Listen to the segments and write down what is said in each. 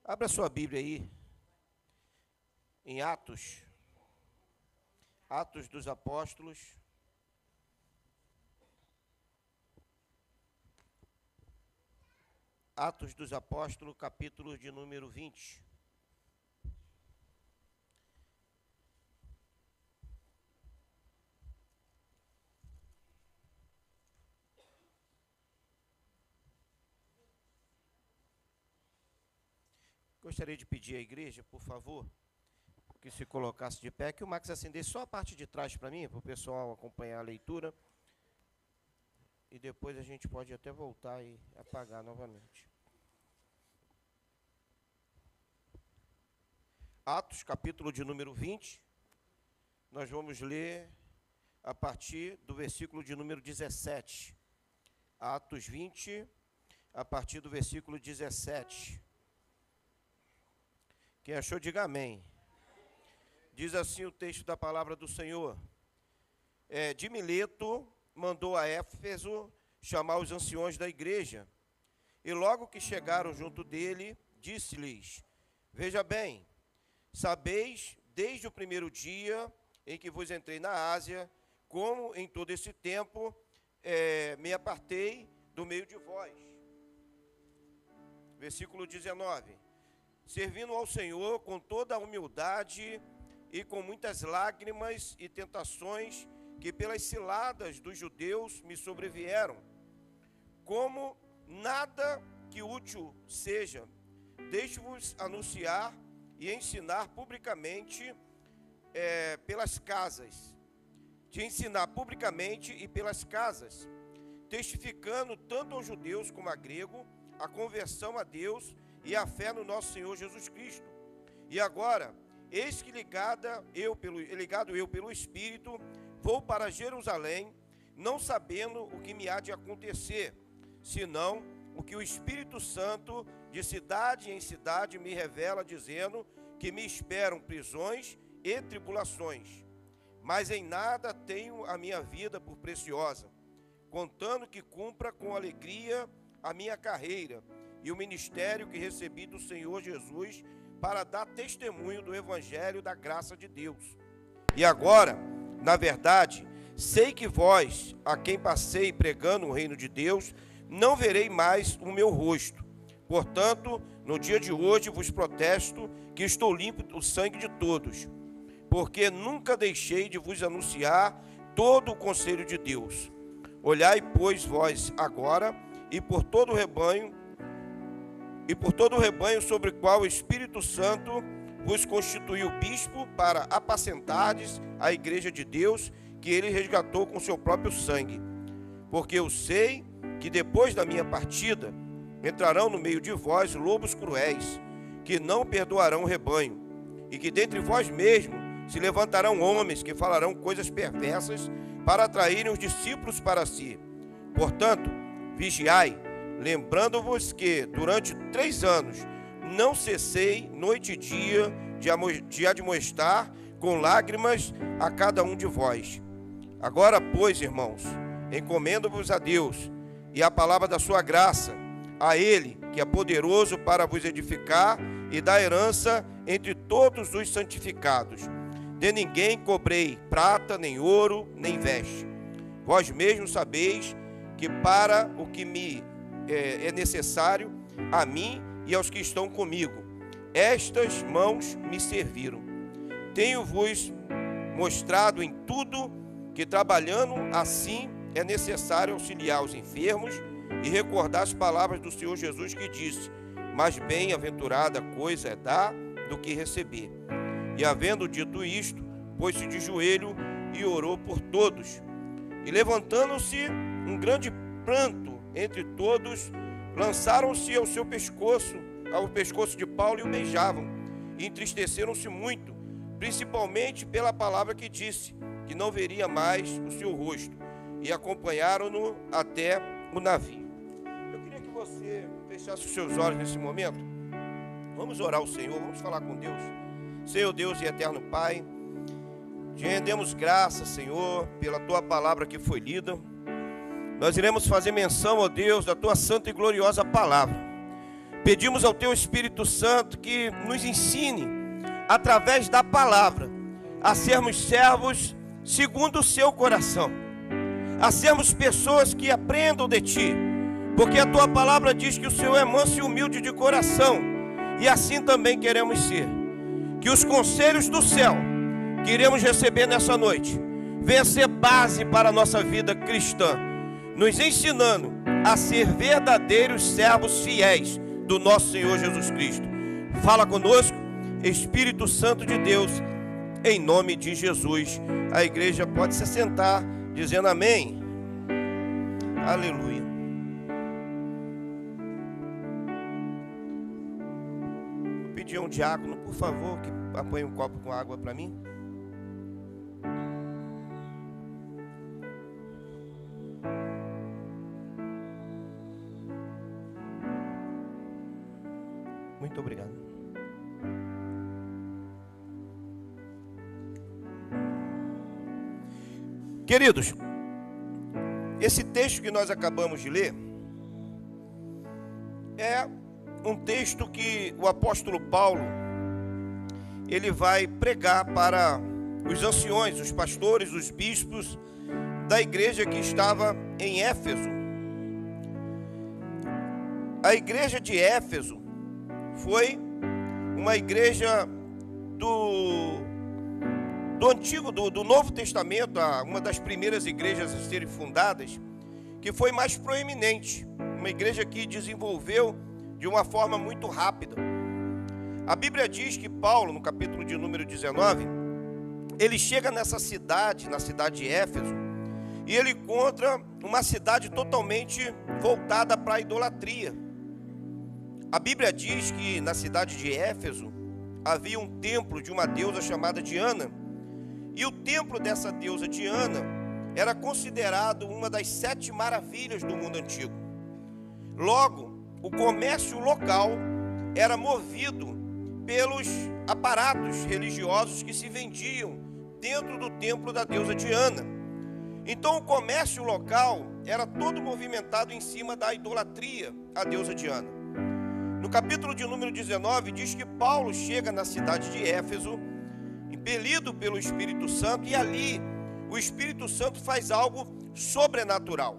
Abra sua Bíblia aí, em Atos dos Apóstolos. Atos dos Apóstolos, capítulo de número 20. Gostaria de pedir à igreja, por favor, que se colocasse de pé, que o Max acendesse só a parte de trás para mim, para o pessoal acompanhar a leitura. E depois a gente pode até voltar e apagar novamente. Atos, capítulo de número 20. Nós vamos ler a partir do versículo de número 17. Atos 20, a partir do versículo 17. Quem achou, diga amém. Diz assim o texto da palavra do Senhor. De Mileto mandou a Éfeso chamar os anciões da igreja. E logo que chegaram junto dele, disse-lhes: Veja bem, sabeis desde o primeiro dia em que vos entrei na Ásia, como em todo esse tempo me apartei do meio de vós. Versículo 19. Servindo ao Senhor com toda a humildade e com muitas lágrimas e tentações que pelas ciladas dos judeus me sobrevieram. Como nada que útil seja, deixo-vos anunciar e ensinar publicamente pelas casas. Te ensinar publicamente e pelas casas, testificando tanto aos judeus como a grego a conversão a Deus e a fé no nosso Senhor Jesus Cristo. E agora, eis que ligado eu pelo Espírito, vou para Jerusalém, não sabendo o que me há de acontecer, senão o que o Espírito Santo de cidade em cidade me revela, dizendo que me esperam prisões e tribulações. Mas em nada tenho a minha vida por preciosa, contando que cumpra com alegria a minha carreira e o ministério que recebi do Senhor Jesus para dar testemunho do Evangelho da graça de Deus. E agora, na verdade, sei que vós, a quem passei pregando o reino de Deus, não verei mais o meu rosto. Portanto, no dia de hoje vos protesto que estou limpo do sangue de todos, porque nunca deixei de vos anunciar todo o conselho de Deus. Olhai, pois, vós agora, e por todo o rebanho sobre o qual o Espírito Santo vos constituiu bispo para apacentardes a igreja de Deus, que ele resgatou com seu próprio sangue. Porque eu sei que depois da minha partida entrarão no meio de vós lobos cruéis, que não perdoarão o rebanho, e que dentre vós mesmos se levantarão homens que falarão coisas perversas para atraírem os discípulos para si. Portanto, vigiai, lembrando-vos que durante 3 anos não cessei noite e dia de admoestar com lágrimas a cada um de vós. Agora, pois, irmãos, encomendo-vos a Deus e a palavra da sua graça, a Ele, que é poderoso para vos edificar e dar herança entre todos os santificados. De ninguém cobrei prata, nem ouro, nem veste. Vós mesmos sabeis que para o que me é necessário, a mim e aos que estão comigo, estas mãos me serviram. Tenho-vos mostrado em tudo que, trabalhando assim, é necessário auxiliar os enfermos e recordar as palavras do Senhor Jesus, que disse: mais bem-aventurada coisa é dar do que receber. E havendo dito isto, pôs-se de joelho e orou por todos. E levantando-se um grande pranto entre todos, lançaram-se ao pescoço de Paulo, e o beijavam, e entristeceram-se muito, principalmente pela palavra que disse, que não veria mais o seu rosto, e acompanharam-no até o navio. Eu queria que você fechasse os seus olhos nesse momento. Vamos orar ao Senhor, vamos falar com Deus. Senhor Deus e eterno Pai, te rendemos graças, Senhor, pela tua palavra que foi lida. Nós iremos fazer menção, ó Deus, da tua santa e gloriosa palavra, Pedimos ao Teu Espírito Santo que nos ensine, através da palavra, a sermos servos segundo o Seu coração, a sermos pessoas que aprendam de Ti, porque a Tua palavra diz que o Senhor é manso e humilde de coração, e assim também queremos ser. Que os conselhos do céu que iremos receber nessa noite venha ser base para a nossa vida cristã, nos ensinando a ser verdadeiros servos fiéis do nosso Senhor Jesus Cristo. Fala conosco, Espírito Santo de Deus, em nome de Jesus. A igreja pode se sentar, dizendo amém. Aleluia. Vou pedir a um diácono, por favor, que apanhe um copo com água para mim. Muito obrigado. Queridos, esse texto que nós acabamos de ler é um texto que o apóstolo Paulo ele vai pregar para os anciões, os pastores, os bispos da igreja que estava em Éfeso. A igreja de Éfeso foi uma igreja do Antigo, do Novo Testamento, uma das primeiras igrejas a serem fundadas, que foi mais proeminente, uma igreja que desenvolveu de uma forma muito rápida. A Bíblia diz que Paulo, no capítulo de número 19, ele chega nessa cidade, na cidade de Éfeso, e ele encontra uma cidade totalmente voltada para a idolatria. A Bíblia diz que na cidade de Éfeso havia um templo de uma deusa chamada Diana, e o templo dessa deusa Diana era considerado uma das 7 maravilhas do mundo antigo. Logo, o comércio local era movido pelos aparatos religiosos que se vendiam dentro do templo da deusa Diana. Então o comércio local era todo movimentado em cima da idolatria à deusa Diana. No capítulo de número 19 diz que Paulo chega na cidade de Éfeso, impelido pelo Espírito Santo, e ali o Espírito Santo faz algo sobrenatural.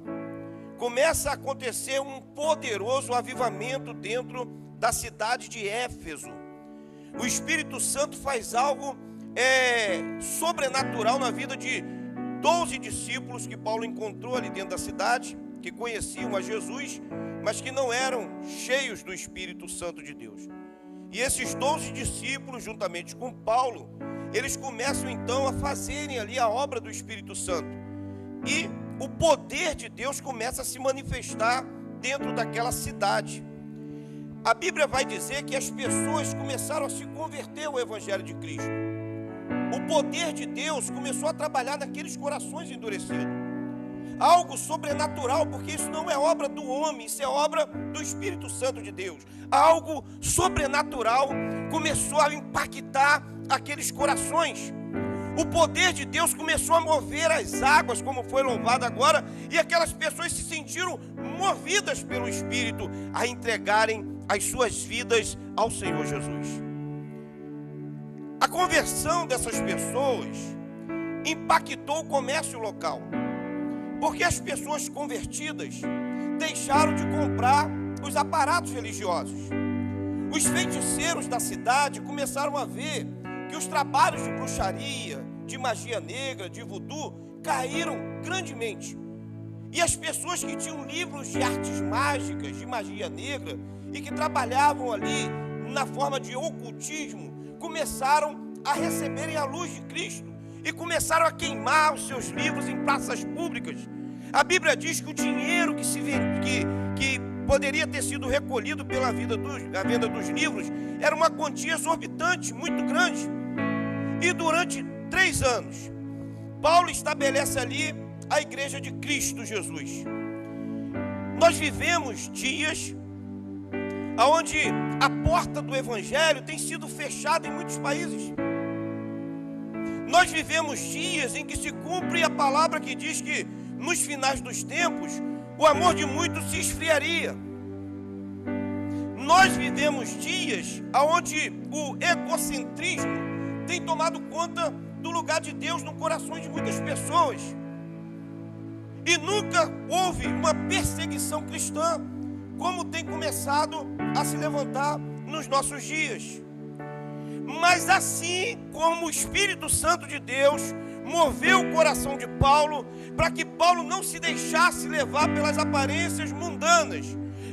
Começa a acontecer um poderoso avivamento dentro da cidade de Éfeso. O Espírito Santo faz algo sobrenatural na vida de 12 discípulos que Paulo encontrou ali dentro da cidade, que conheciam a Jesus, mas que não eram cheios do Espírito Santo de Deus. E esses 12 discípulos, juntamente com Paulo, eles começam então a fazerem ali a obra do Espírito Santo. E o poder de Deus começa a se manifestar dentro daquela cidade. A Bíblia vai dizer que as pessoas começaram a se converter ao Evangelho de Cristo. O poder de Deus começou a trabalhar naqueles corações endurecidos. Algo sobrenatural, porque isso não é obra do homem, isso é obra do Espírito Santo de Deus. Algo sobrenatural começou a impactar aqueles corações. O poder de Deus começou a mover as águas, como foi louvado agora, e aquelas pessoas se sentiram movidas pelo Espírito a entregarem as suas vidas ao Senhor Jesus. A conversão dessas pessoas impactou o comércio local, porque as pessoas convertidas deixaram de comprar os aparatos religiosos. Os feiticeiros da cidade começaram a ver que os trabalhos de bruxaria, de magia negra, de voodoo, caíram grandemente. E as pessoas que tinham livros de artes mágicas, de magia negra, e que trabalhavam ali na forma de ocultismo, começaram a receberem a luz de Cristo e começaram a queimar os seus livros em praças públicas. A Bíblia diz que o dinheiro que poderia ter sido recolhido pela venda dos livros era uma quantia exorbitante, muito grande. E durante 3 anos, Paulo estabelece ali a igreja de Cristo Jesus. Nós vivemos dias onde a porta do Evangelho tem sido fechada em muitos países. Nós vivemos dias em que se cumpre a palavra que diz que nos finais dos tempos o amor de muitos se esfriaria. nós vivemos dias onde o egocentrismo tem tomado conta do lugar de Deus no coração de muitas pessoas. E nunca houve uma perseguição cristã como tem começado a se levantar nos nossos dias. Mas assim como o Espírito Santo de Deus moveu o coração de Paulo para que Paulo não se deixasse levar pelas aparências mundanas,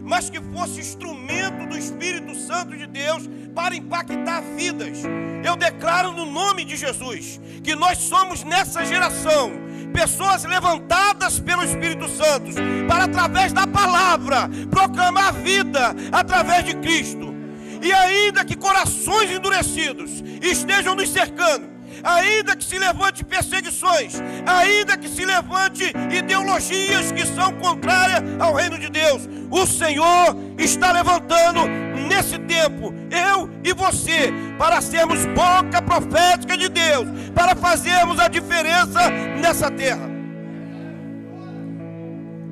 mas que fosse instrumento do Espírito Santo de Deus para impactar vidas. Eu declaro no nome de Jesus que nós somos nessa geração pessoas levantadas pelo Espírito Santo para, através da palavra, proclamar vida através de Cristo. E ainda que corações endurecidos estejam nos cercando, ainda que se levante perseguições, ainda que se levante ideologias que são contrárias ao reino de Deus, o Senhor está levantando nesse tempo eu e você para sermos boca profética de Deus, para fazermos a diferença nessa terra.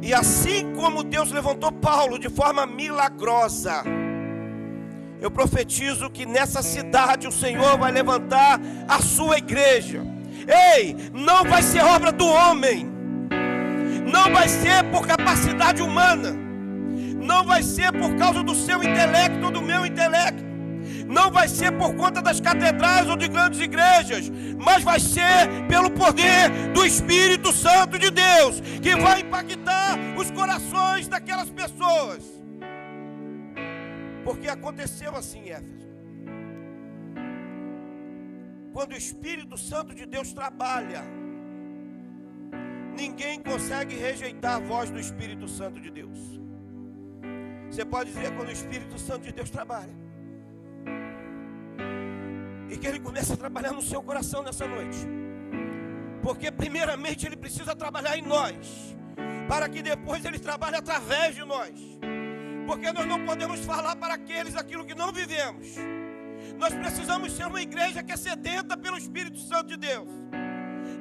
E assim como Deus levantou Paulo de forma milagrosa, eu profetizo que nessa cidade o Senhor vai levantar a sua igreja. Ei, não vai ser obra do homem, não vai ser por capacidade humana, não vai ser por causa do seu intelecto ou do meu intelecto, não vai ser por conta das catedrais ou de grandes igrejas, mas vai ser pelo poder do Espírito Santo de Deus, que vai impactar os corações daquelas pessoas. Porque aconteceu assim em Éfeso. Quando o Espírito Santo de Deus trabalha, ninguém consegue rejeitar a voz do Espírito Santo de Deus. Você pode dizer, quando o Espírito Santo de Deus trabalha, e que Ele começa a trabalhar no seu coração nessa noite, porque primeiramente Ele precisa trabalhar em nós, para que depois Ele trabalhe através de nós. Porque nós não podemos falar para aqueles aquilo que não vivemos. Nós precisamos ser uma igreja que é sedenta pelo Espírito Santo de Deus.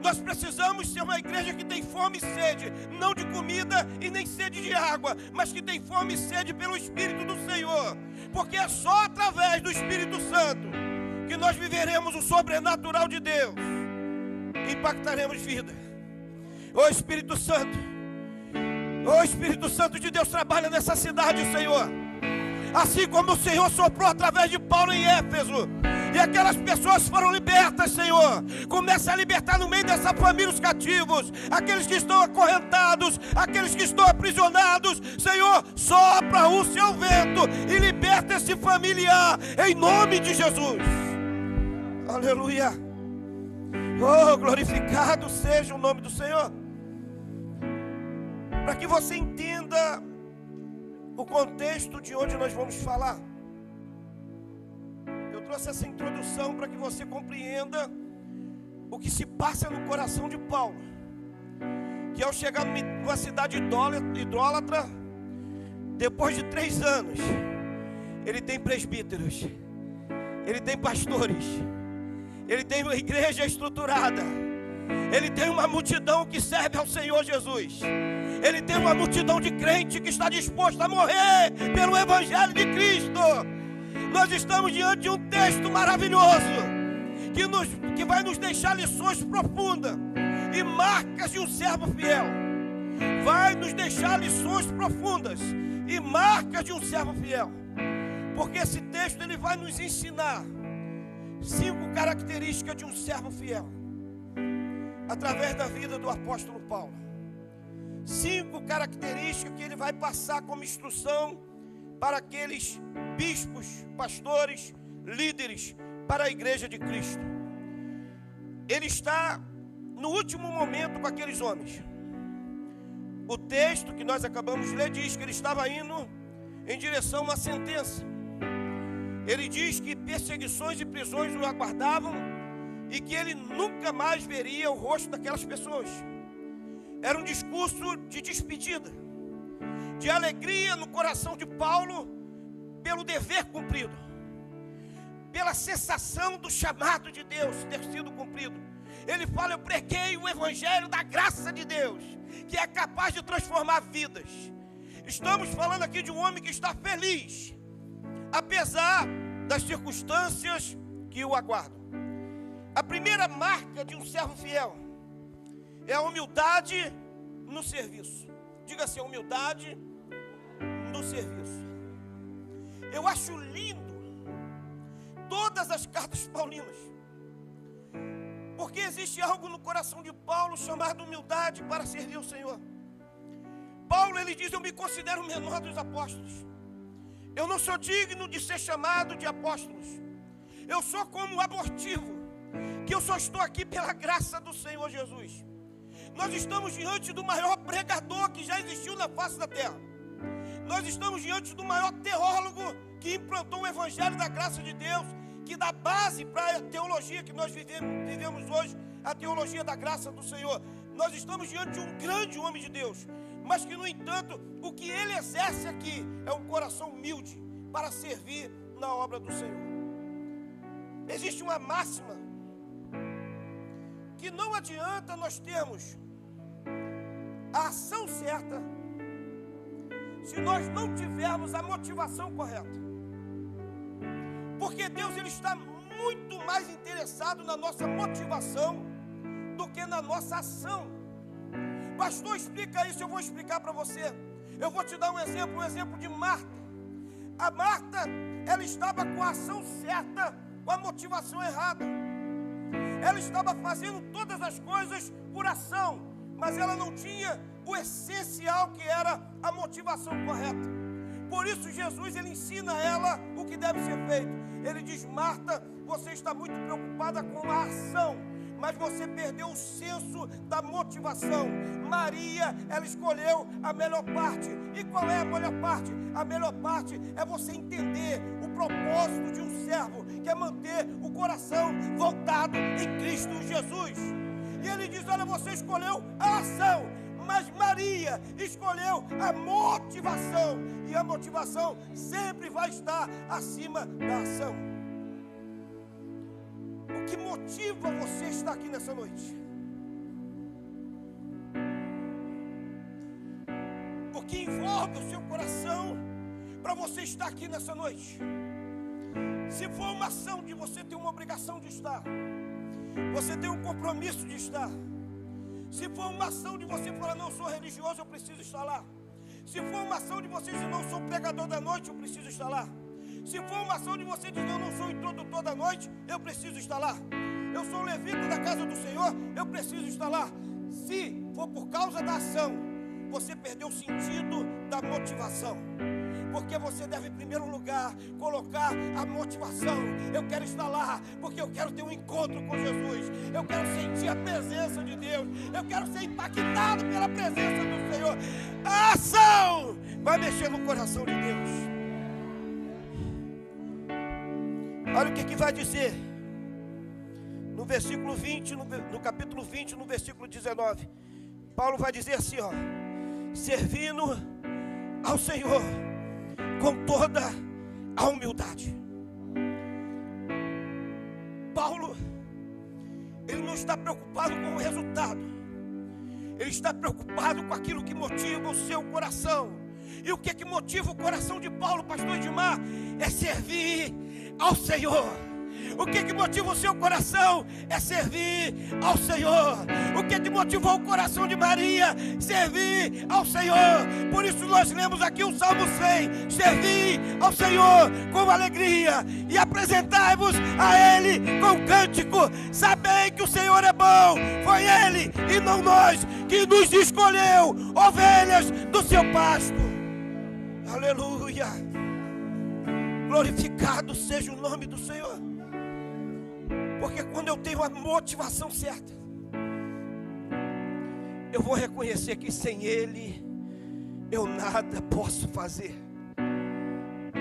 Nós precisamos ser uma igreja que tem fome e sede, não de comida e nem sede de água, mas que tem fome e sede pelo Espírito do Senhor. Porque é só através do Espírito Santo que nós viveremos o sobrenatural de Deus e impactaremos vida. Ô Espírito Santo, o Espírito Santo de Deus trabalha nessa cidade, Senhor. Assim como o Senhor soprou através de Paulo em Éfeso, e aquelas pessoas foram libertas, Senhor. Começa a libertar no meio dessa família os cativos, aqueles que estão acorrentados, aqueles que estão aprisionados. Senhor, sopra o seu vento e liberta esse familiar, em nome de Jesus. Aleluia. Oh, glorificado seja o nome do Senhor. Para que você entenda o contexto de onde nós vamos falar, eu trouxe essa introdução para que você compreenda o que se passa no coração de Paulo, que ao chegar numa cidade idólatra, depois de 3 anos, ele tem presbíteros, ele tem pastores, ele tem uma igreja estruturada, ele tem uma multidão que serve ao Senhor Jesus. Ele tem uma multidão de crente que está disposto a morrer pelo Evangelho de Cristo. Nós estamos diante de um texto maravilhoso que vai nos deixar lições profundas e marcas de um servo fiel. Vai nos deixar lições profundas e marcas de um servo fiel. Porque esse texto ele vai nos ensinar 5 características de um servo fiel, através da vida do apóstolo Paulo. 5 características que ele vai passar como instrução para aqueles bispos, pastores, líderes, para a igreja de Cristo. Ele está no último momento com aqueles homens. O texto que nós acabamos de ler diz que ele estava indo em direção a uma sentença. Ele diz que perseguições e prisões o aguardavam e que ele nunca mais veria o rosto daquelas pessoas. Era um discurso de despedida, de alegria no coração de Paulo pelo dever cumprido, pela sensação do chamado de Deus ter sido cumprido. Ele fala: eu preguei o evangelho da graça de Deus, que é capaz de transformar vidas. Estamos falando aqui de um homem que está feliz, apesar das circunstâncias que o aguardam. A primeira marca de um servo fiel é a humildade no serviço. Diga assim, humildade no serviço. Eu acho lindo todas as cartas paulinas, porque existe algo no coração de Paulo chamado humildade para servir o Senhor. Paulo, ele diz: eu me considero o menor dos apóstolos. Eu não sou digno de ser chamado de apóstolos. Eu sou como um abortivo, que eu só estou aqui pela graça do Senhor Jesus. Nós estamos diante do maior pregador que já existiu na face da terra. Nós estamos diante do maior teólogo que implantou o evangelho da graça de Deus, que dá base para a teologia que nós vivemos hoje, a teologia da graça do Senhor. Nós estamos diante de um grande homem de Deus, mas que, no entanto, o que ele exerce aqui é um coração humilde para servir na obra do Senhor. Existe uma máxima que não adianta nós termos a ação certa se nós não tivermos a motivação correta. Porque Deus, ele está muito mais interessado na nossa motivação do que na nossa ação. Pastor, explica isso. Eu vou explicar para você. Eu vou te dar um exemplo de Marta. A Marta, ela estava com a ação certa, com a motivação errada. Ela estava fazendo todas as coisas por ação, mas ela não tinha o essencial, que era a motivação correta. Por isso Jesus, ele ensina a ela o que deve ser feito. Ele diz: Marta, você está muito preocupada com a ação, mas você perdeu o senso da motivação. Maria, ela escolheu a melhor parte. E qual é a melhor parte? A melhor parte é você entender o propósito de um servo, que é manter o coração voltado em Cristo Jesus. E ele diz: olha, você escolheu a ação, mas Maria escolheu a motivação. E a motivação sempre vai estar acima da ação. O que motiva você estar aqui nessa noite? O que envolve o seu coração para você estar aqui nessa noite? Se for uma ação de você ter uma obrigação de estar, você tem um compromisso de estar. Se for uma ação de você falar: não sou religioso, eu preciso estar lá. Se for uma ação de você dizer: não sou pregador da noite, eu preciso estar lá. Se for uma ação de você dizer: eu não sou introdutor da noite, eu preciso estar lá. Eu sou levita da casa do Senhor, eu preciso estar lá. Se for por causa da ação, você perdeu o sentido da motivação. Porque você deve, em primeiro lugar, colocar a motivação. Eu quero estar lá, porque eu quero ter um encontro com Jesus. Eu quero sentir a presença de Deus. Eu quero ser impactado pela presença do Senhor. A ação vai mexer no coração de Deus. Olha o que vai dizer no versículo 20, no capítulo 20, no versículo 19. Paulo vai dizer assim, ó: servindo ao Senhor com toda a humildade. Paulo, ele não está preocupado com o resultado. Ele está preocupado com aquilo que motiva o seu coração. E o que motiva o coração de Paulo, pastor Edmar? É servir ao Senhor. O que motiva o seu coração? É servir ao Senhor. O que motivou o coração de Maria? Servir ao Senhor. Por isso nós lemos aqui o Salmo 100. Servir ao Senhor com alegria e apresentai-vos a Ele com cântico. Sabei que o Senhor é bom. Foi Ele e não nós que nos escolheu ovelhas do seu pasto. Aleluia. Glorificado seja o nome do Senhor. Porque quando eu tenho a motivação certa, eu vou reconhecer que sem Ele eu nada posso fazer.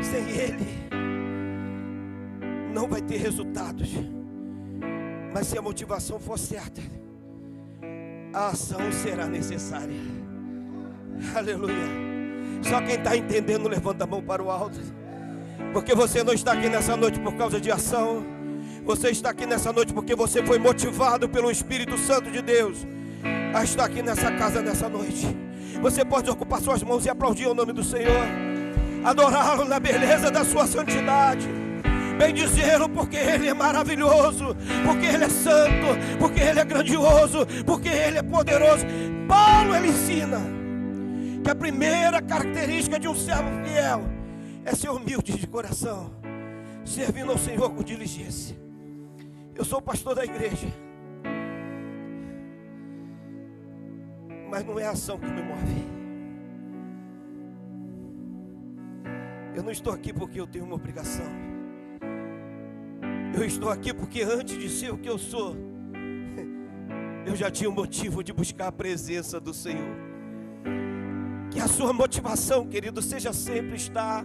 Sem Ele não vai ter resultados. Mas se a motivação for certa, a ação será necessária. Aleluia. Só quem está entendendo, levanta a mão para o alto. Porque você não está aqui nessa noite por causa de ação. Você está aqui nessa noite porque você foi motivado pelo Espírito Santo de Deus a estar aqui nessa casa nessa noite. Você pode ocupar suas mãos e aplaudir o nome do Senhor. adorá-lo na beleza da sua santidade, bendizê-lo porque Ele é maravilhoso, porque Ele é santo, porque Ele é grandioso, porque Ele é poderoso. Paulo, ele ensina que a primeira característica de um servo fiel é ser humilde de coração, servindo ao Senhor com diligência. Eu sou pastor da igreja, mas não é a ação que me move. Eu não estou aqui porque eu tenho uma obrigação. Eu estou aqui porque antes de ser o que eu sou, eu já tinha um motivo de buscar a presença do Senhor. Que a sua motivação, querido, seja sempre estar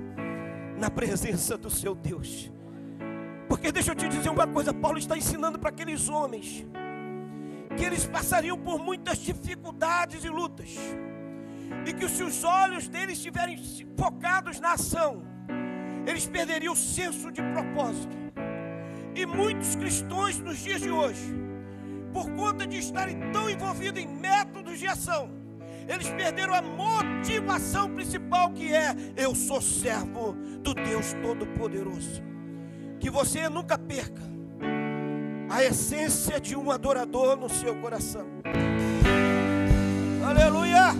na presença do seu Deus. Porque deixa eu te dizer uma coisa, Paulo está ensinando para aqueles homens que eles passariam por muitas dificuldades e lutas, e que se os olhos deles estiverem focados na ação, eles perderiam o senso de propósito. E muitos cristãos nos dias de hoje, por conta de estarem tão envolvidos em métodos de ação, eles perderam a motivação principal, que é: eu sou servo do Deus Todo-Poderoso. Que você nunca perca a essência de um adorador no seu coração. Aleluia!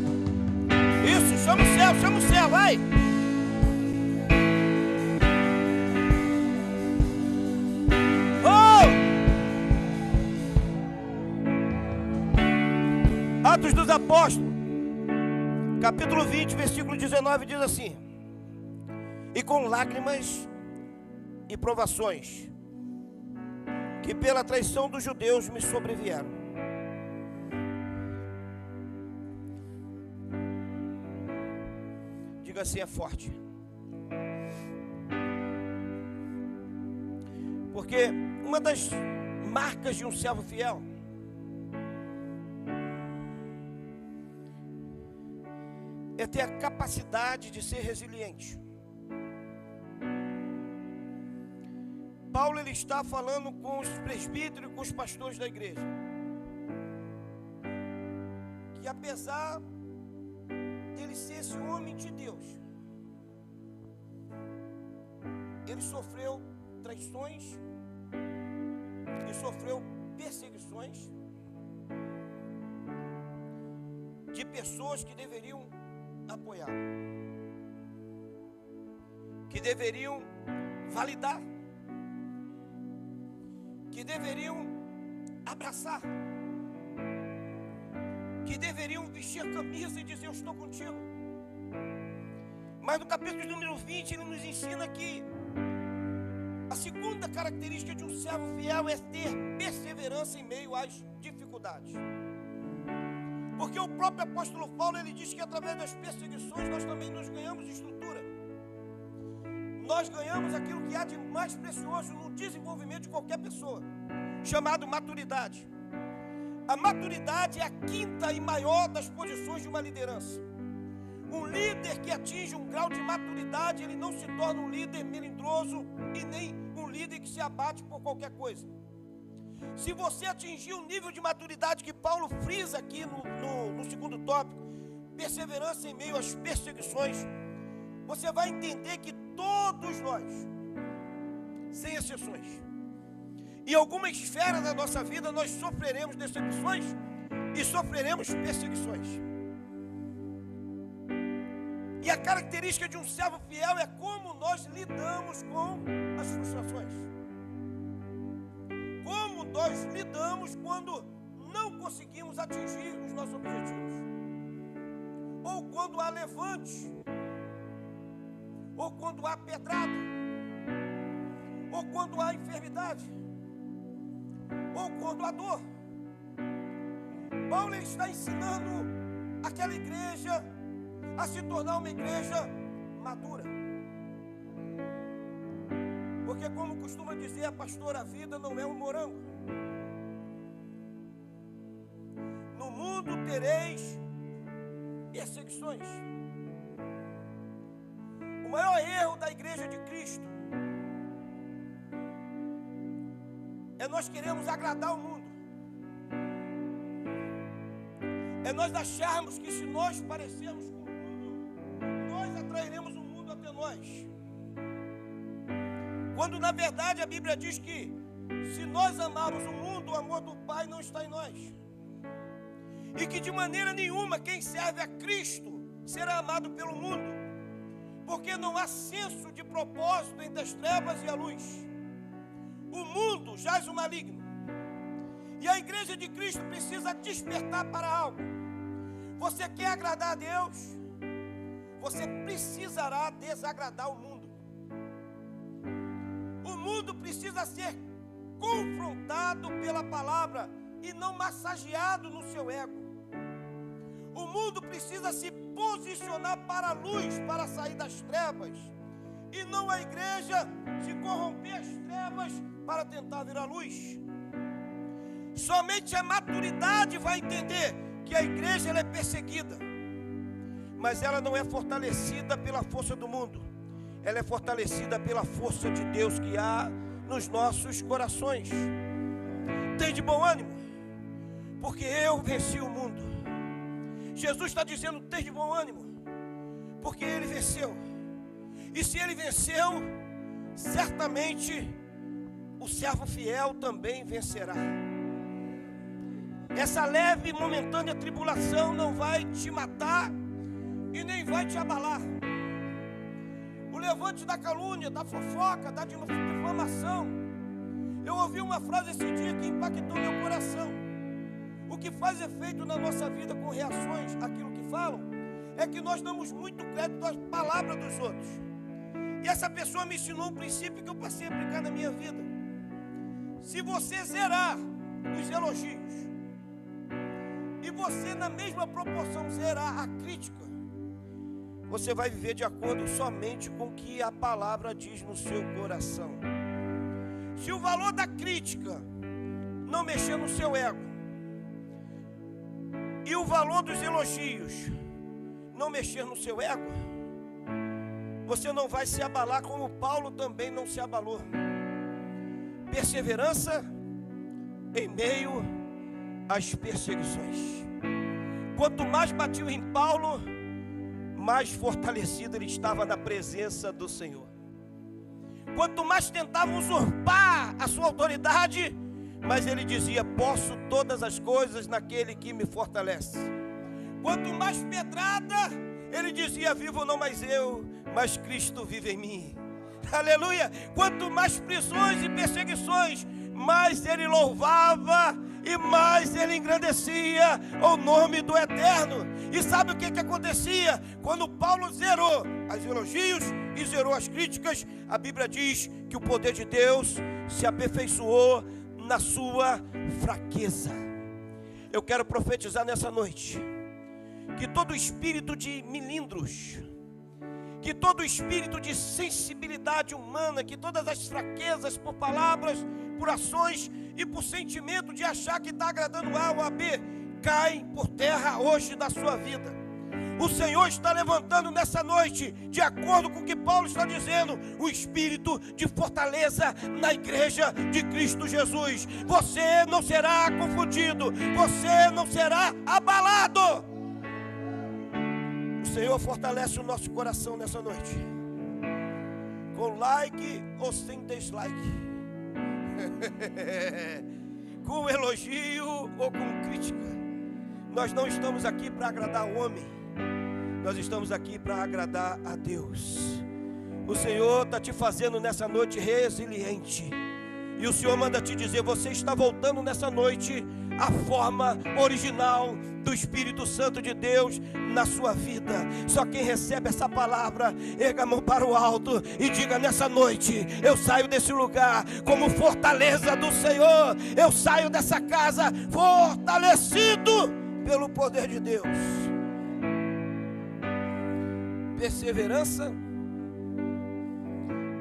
Isso, chama o céu, vai! Oh! Atos dos Apóstolos, capítulo 20, versículo 19, diz assim: e com lágrimas e provações que pela traição dos judeus me sobrevieram, diga assim, é forte. Porque uma das marcas de um servo fiel é ter a capacidade de ser resiliente. Paulo, ele está falando com os presbíteros e com os pastores da igreja, que apesar dele ser esse homem de Deus, ele sofreu traições e sofreu perseguições de pessoas que deveriam apoiar, que deveriam validar, que deveriam abraçar, que deveriam vestir a camisa e dizer: eu estou contigo. Mas no capítulo número 20 ele nos ensina que a segunda característica de um servo fiel é ter perseverança em meio às dificuldades. Porque o próprio apóstolo Paulo, ele diz que através das perseguições nós também nos ganhamos estrutura. Nós ganhamos aquilo que há de mais precioso no desenvolvimento de qualquer pessoa, chamado maturidade. A maturidade é a quinta e maior das posições de uma liderança. Um líder que atinge um grau de maturidade, ele não se torna um líder melindroso e nem um líder que se abate por qualquer coisa. Se você atingir o nível de maturidade que Paulo frisa aqui no segundo tópico, perseverança em meio às perseguições, você vai entender que todos nós, sem exceções, em alguma esfera da nossa vida nós sofreremos decepções e sofreremos perseguições. E a característica de um servo fiel é como nós lidamos com as frustrações. Como nós lidamos quando não conseguimos atingir os nossos objetivos. Ou quando há levante. Ou quando há pedrada. Ou quando há enfermidade. Ou quando há dor. Paulo está ensinando aquela igreja a se tornar uma igreja madura. Porque, como costuma dizer a pastora, a vida não é um morango. No mundo tereis perseguições. O maior erro da igreja de Cristo é nós queremos agradar o mundo. É nós acharmos que se nós parecermos com o mundo, nós atrairemos o mundo até nós. Quando na verdade a Bíblia diz que se nós amarmos o mundo, o amor do Pai não está em nós. E que de maneira nenhuma quem serve a Cristo será amado pelo mundo. Porque não há senso de propósito entre as trevas e a luz. O mundo jaz o maligno. E a igreja de Cristo precisa despertar para algo. Você quer agradar a Deus? Você precisará desagradar o mundo. O mundo precisa ser confrontado pela palavra e não massageado no seu ego. O mundo precisa se posicionar para a luz, para sair das trevas. E não a igreja se corromper as trevas para tentar vir à luz. Somente a maturidade vai entender que a igreja ela é perseguida. Mas ela não é fortalecida pela força do mundo. Ela é fortalecida pela força de Deus que há nos nossos corações. Tem de bom ânimo, porque eu venci o mundo. Jesus está dizendo, tem de bom ânimo, porque Ele venceu. E se Ele venceu, certamente o servo fiel também vencerá. Essa leve e momentânea tribulação não vai te matar e nem vai te abalar. O levante da calúnia, da fofoca, da difamação. Eu ouvi uma frase esse dia que impactou meu coração. O que faz efeito na nossa vida com reações àquilo que falam é que nós damos muito crédito às palavras dos outros. E essa pessoa me ensinou um princípio que eu passei a aplicar na minha vida. Se você zerar os elogios e você na mesma proporção zerar a crítica, você vai viver de acordo somente com o que a palavra diz no seu coração. Se o valor da crítica não mexer no seu ego e o valor dos elogios não mexer no seu ego, você não vai se abalar como Paulo também não se abalou. Perseverança em meio às perseguições. Quanto mais batiam em Paulo, mais fortalecido ele estava na presença do Senhor. Quanto mais tentavam usurpar a sua autoridade, mas ele dizia, posso todas as coisas naquele que me fortalece. Quanto mais pedrada, ele dizia, vivo não mais eu, mas Cristo vive em mim. Aleluia. Quanto mais prisões e perseguições, mais ele louvava e mais ele engrandecia o nome do Eterno. E sabe o que acontecia? Quando Paulo zerou os elogios e zerou as críticas, a Bíblia diz que o poder de Deus se aperfeiçoou na sua fraqueza. Eu quero profetizar nessa noite que todo espírito de milindros, que todo espírito de sensibilidade humana, que todas as fraquezas por palavras, por ações e por sentimento de achar que está agradando A ou a B, caem por terra hoje da sua vida. O Senhor está levantando nessa noite, de acordo com o que Paulo está dizendo, o espírito de fortaleza na igreja de Cristo Jesus. Você não será confundido, você não será abalado. O Senhor fortalece o nosso coração nessa noite, com like ou sem dislike, com elogio ou com crítica. Nós não estamos aqui para agradar o homem, nós estamos aqui para agradar a Deus. O Senhor está te fazendo nessa noite resiliente. E o Senhor manda te dizer, você está voltando nessa noite à forma original do Espírito Santo de Deus na sua vida. Só quem recebe essa palavra, erga a mão para o alto e diga, nessa noite eu saio desse lugar como fortaleza do Senhor. Eu saio dessa casa fortalecido pelo poder de Deus. Perseverança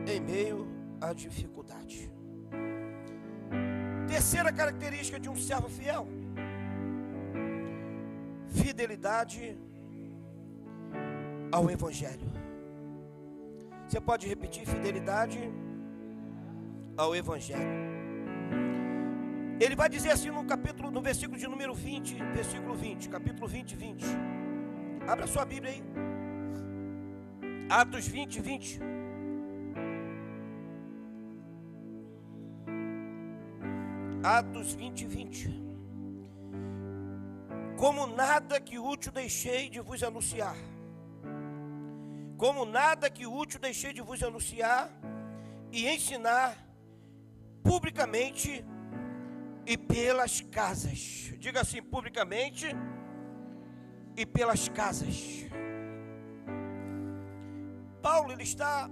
em meio à dificuldade. Terceira característica de um servo fiel: fidelidade ao Evangelho. Você pode repetir? Fidelidade ao Evangelho. Ele vai dizer assim no versículo de número 20, versículo 20, capítulo 20. Abra sua Bíblia aí. Atos 20, 20. Atos 20, 20. Como nada que útil deixei de vos anunciar. Como nada que útil deixei de vos anunciar e ensinar publicamente e pelas casas. Diga assim, publicamente e pelas casas. Paulo, ele está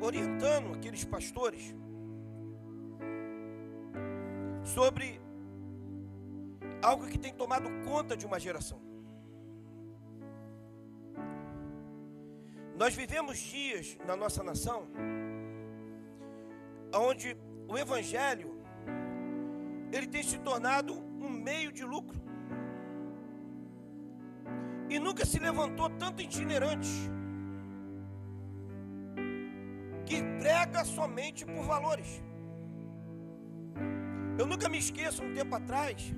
orientando aqueles pastores sobre algo que tem tomado conta de uma geração. Nós vivemos dias na nossa nação onde o evangelho ele tem se tornado um meio de lucro. E nunca se levantou tanto itinerante que prega somente por valores. Eu nunca me esqueço, um tempo atrás,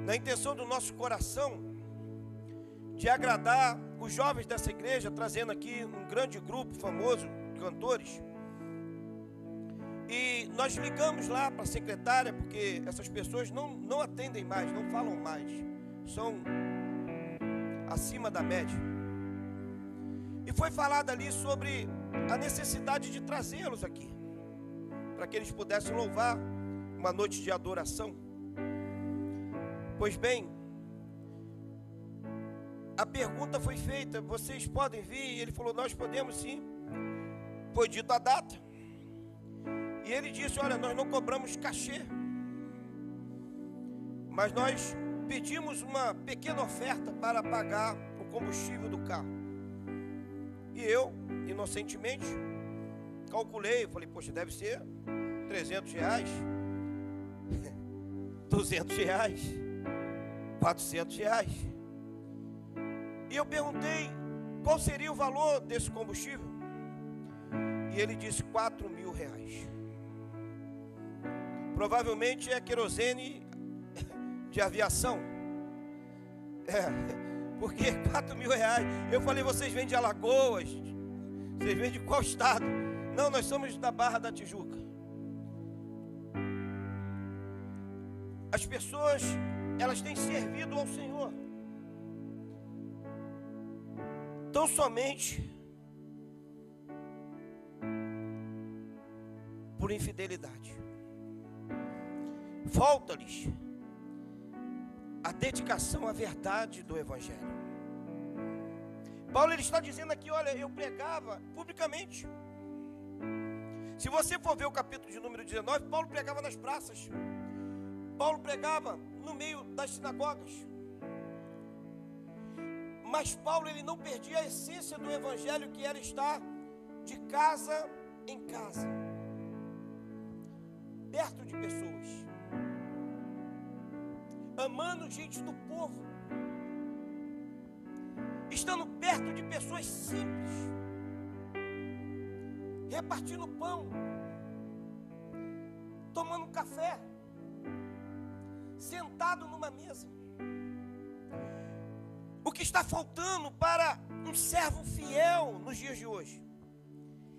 na intenção do nosso coração de agradar os jovens dessa igreja, trazendo aqui um grande grupo famoso de cantores. E nós ligamos lá para a secretária, porque essas pessoas não atendem mais, não falam mais, são acima da média. E foi falado ali sobre a necessidade de trazê-los aqui, para que eles pudessem louvar uma noite de adoração. Pois bem, a pergunta foi feita: vocês podem vir? E ele falou: nós podemos sim. Foi dito a data. E ele disse: olha, nós não cobramos cachê, mas nós pedimos uma pequena oferta para pagar o combustível do carro. E eu, inocentemente, calculei, falei: poxa, deve ser R$300, R$200, R$400. E eu perguntei qual seria o valor desse combustível. E ele disse R$4.000. Provavelmente é querosene de aviação. Porque R$4.000. Eu falei: vocês vêm de Alagoas? Vocês vêm de qual estado? Não, nós somos da Barra da Tijuca. As pessoas, elas têm servido ao Senhor tão somente por infidelidade. Falta-lhes a dedicação à verdade do evangelho. Paulo, ele está dizendo aqui: olha, eu pregava publicamente. Se você for ver o capítulo de número 19, Paulo pregava nas praças. Paulo pregava no meio das sinagogas. Mas Paulo, ele não perdia a essência do evangelho, que era estar de casa em casa, perto de pessoas, amando gente do povo, estando perto de pessoas simples, repartindo pão, tomando café, sentado numa mesa. O que está faltando para um servo fiel nos dias de hoje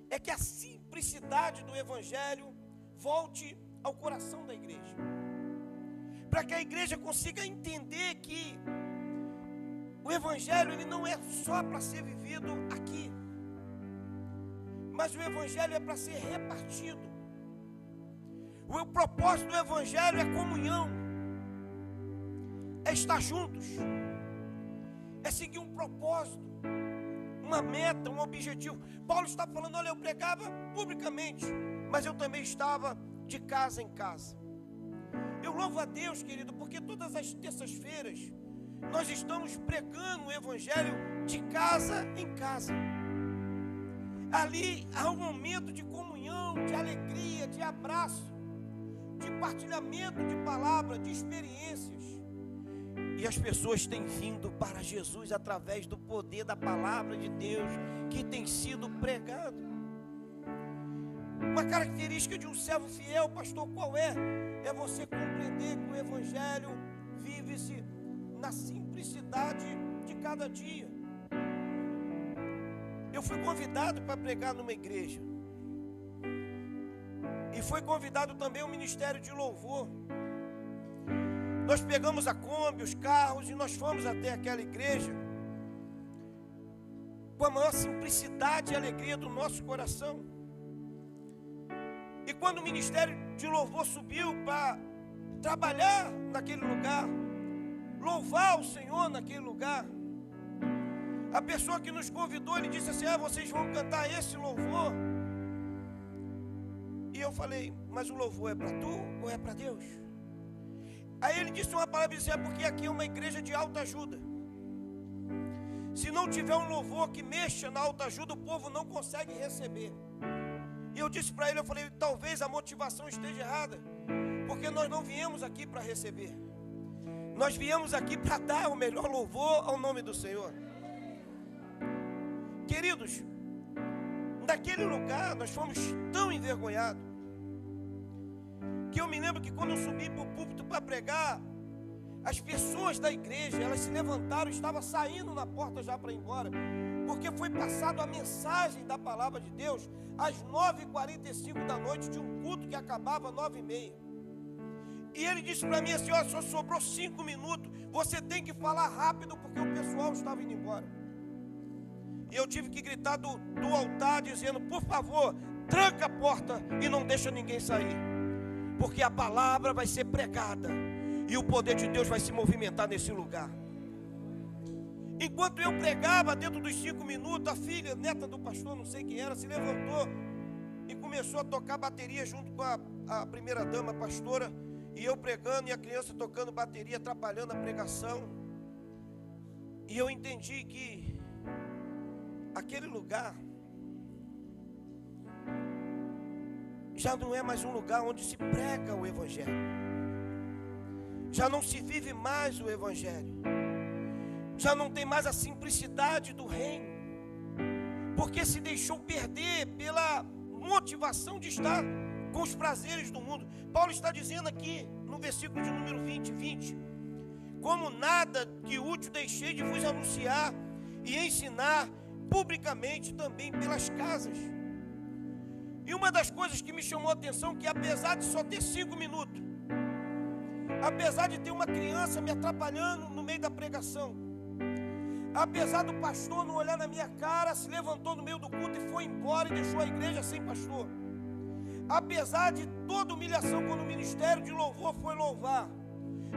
é que a simplicidade do evangelho volte ao coração da igreja, para que a igreja consiga entender que o evangelho, ele não é só para ser vivido aqui, mas o evangelho é para ser repartido. O propósito do evangelho é comunhão, é estar juntos, é seguir um propósito, uma meta, um objetivo. Paulo está falando: olha, eu pregava publicamente, mas eu também estava de casa em casa. Eu louvo a Deus, querido, porque todas as terças-feiras nós estamos pregando o evangelho de casa em casa. Ali há um momento de comunhão, de alegria, de abraço, de partilhamento de palavra, de experiências. E as pessoas têm vindo para Jesus através do poder da palavra de Deus que tem sido pregado. Uma característica de um servo fiel, pastor, qual é? É você compreender que o evangelho vive-se na simplicidade de cada dia. eu fui convidado para pregar numa igreja. E foi convidado também o ministério de louvor. Nós pegamos a Kombi, os carros, e nós fomos até aquela igreja com a maior simplicidade e alegria do nosso coração. E quando o ministério de louvor subiu para trabalhar naquele lugar, louvar o Senhor naquele lugar, a pessoa que nos convidou, ele disse assim: vocês vão cantar esse louvor? E eu falei: mas o louvor é para tu ou é para Deus? Aí ele disse uma palavra, disse: porque aqui é uma igreja de alta ajuda. Se não tiver um louvor que mexa na alta ajuda, o povo não consegue receber. E eu disse para ele, eu falei: talvez a motivação esteja errada, porque nós não viemos aqui para receber. Nós viemos aqui para dar o melhor louvor ao nome do Senhor. Queridos, naquele lugar nós fomos tão envergonhados, que eu me lembro que quando eu subi para o púlpito para pregar, as pessoas da igreja, elas se levantaram, estavam saindo na porta já para ir embora, porque foi passado a mensagem da palavra de Deus às 9h45 da noite, de um culto que acabava às 9h30. E ele disse para mim assim: só sobrou 5 minutos, você tem que falar rápido, porque o pessoal estava indo embora. E eu tive que gritar do altar, dizendo: por favor, tranca a porta e não deixa ninguém sair, porque a palavra vai ser pregada e o poder de Deus vai se movimentar nesse lugar. Enquanto eu pregava, dentro dos 5 minutos, a filha, neta do pastor, não sei quem era, se levantou e começou a tocar bateria junto com a primeira dama, a pastora, e eu pregando e a criança tocando bateria, atrapalhando a pregação. E eu entendi que aquele lugar já não é mais um lugar onde se prega o Evangelho. Já não se vive mais o Evangelho. Já não tem mais a simplicidade do reino, porque se deixou perder pela motivação de estar com os prazeres do mundo. Paulo está dizendo aqui no versículo de número 20: como nada que útil deixei de vos anunciar e ensinar publicamente também pelas casas. E uma das coisas que me chamou a atenção, que apesar de só ter 5 minutos, apesar de ter uma criança me atrapalhando no meio da pregação, apesar do pastor não olhar na minha cara, se levantou no meio do culto e foi embora e deixou a igreja sem pastor, apesar de toda humilhação, quando o ministério de louvor foi louvar,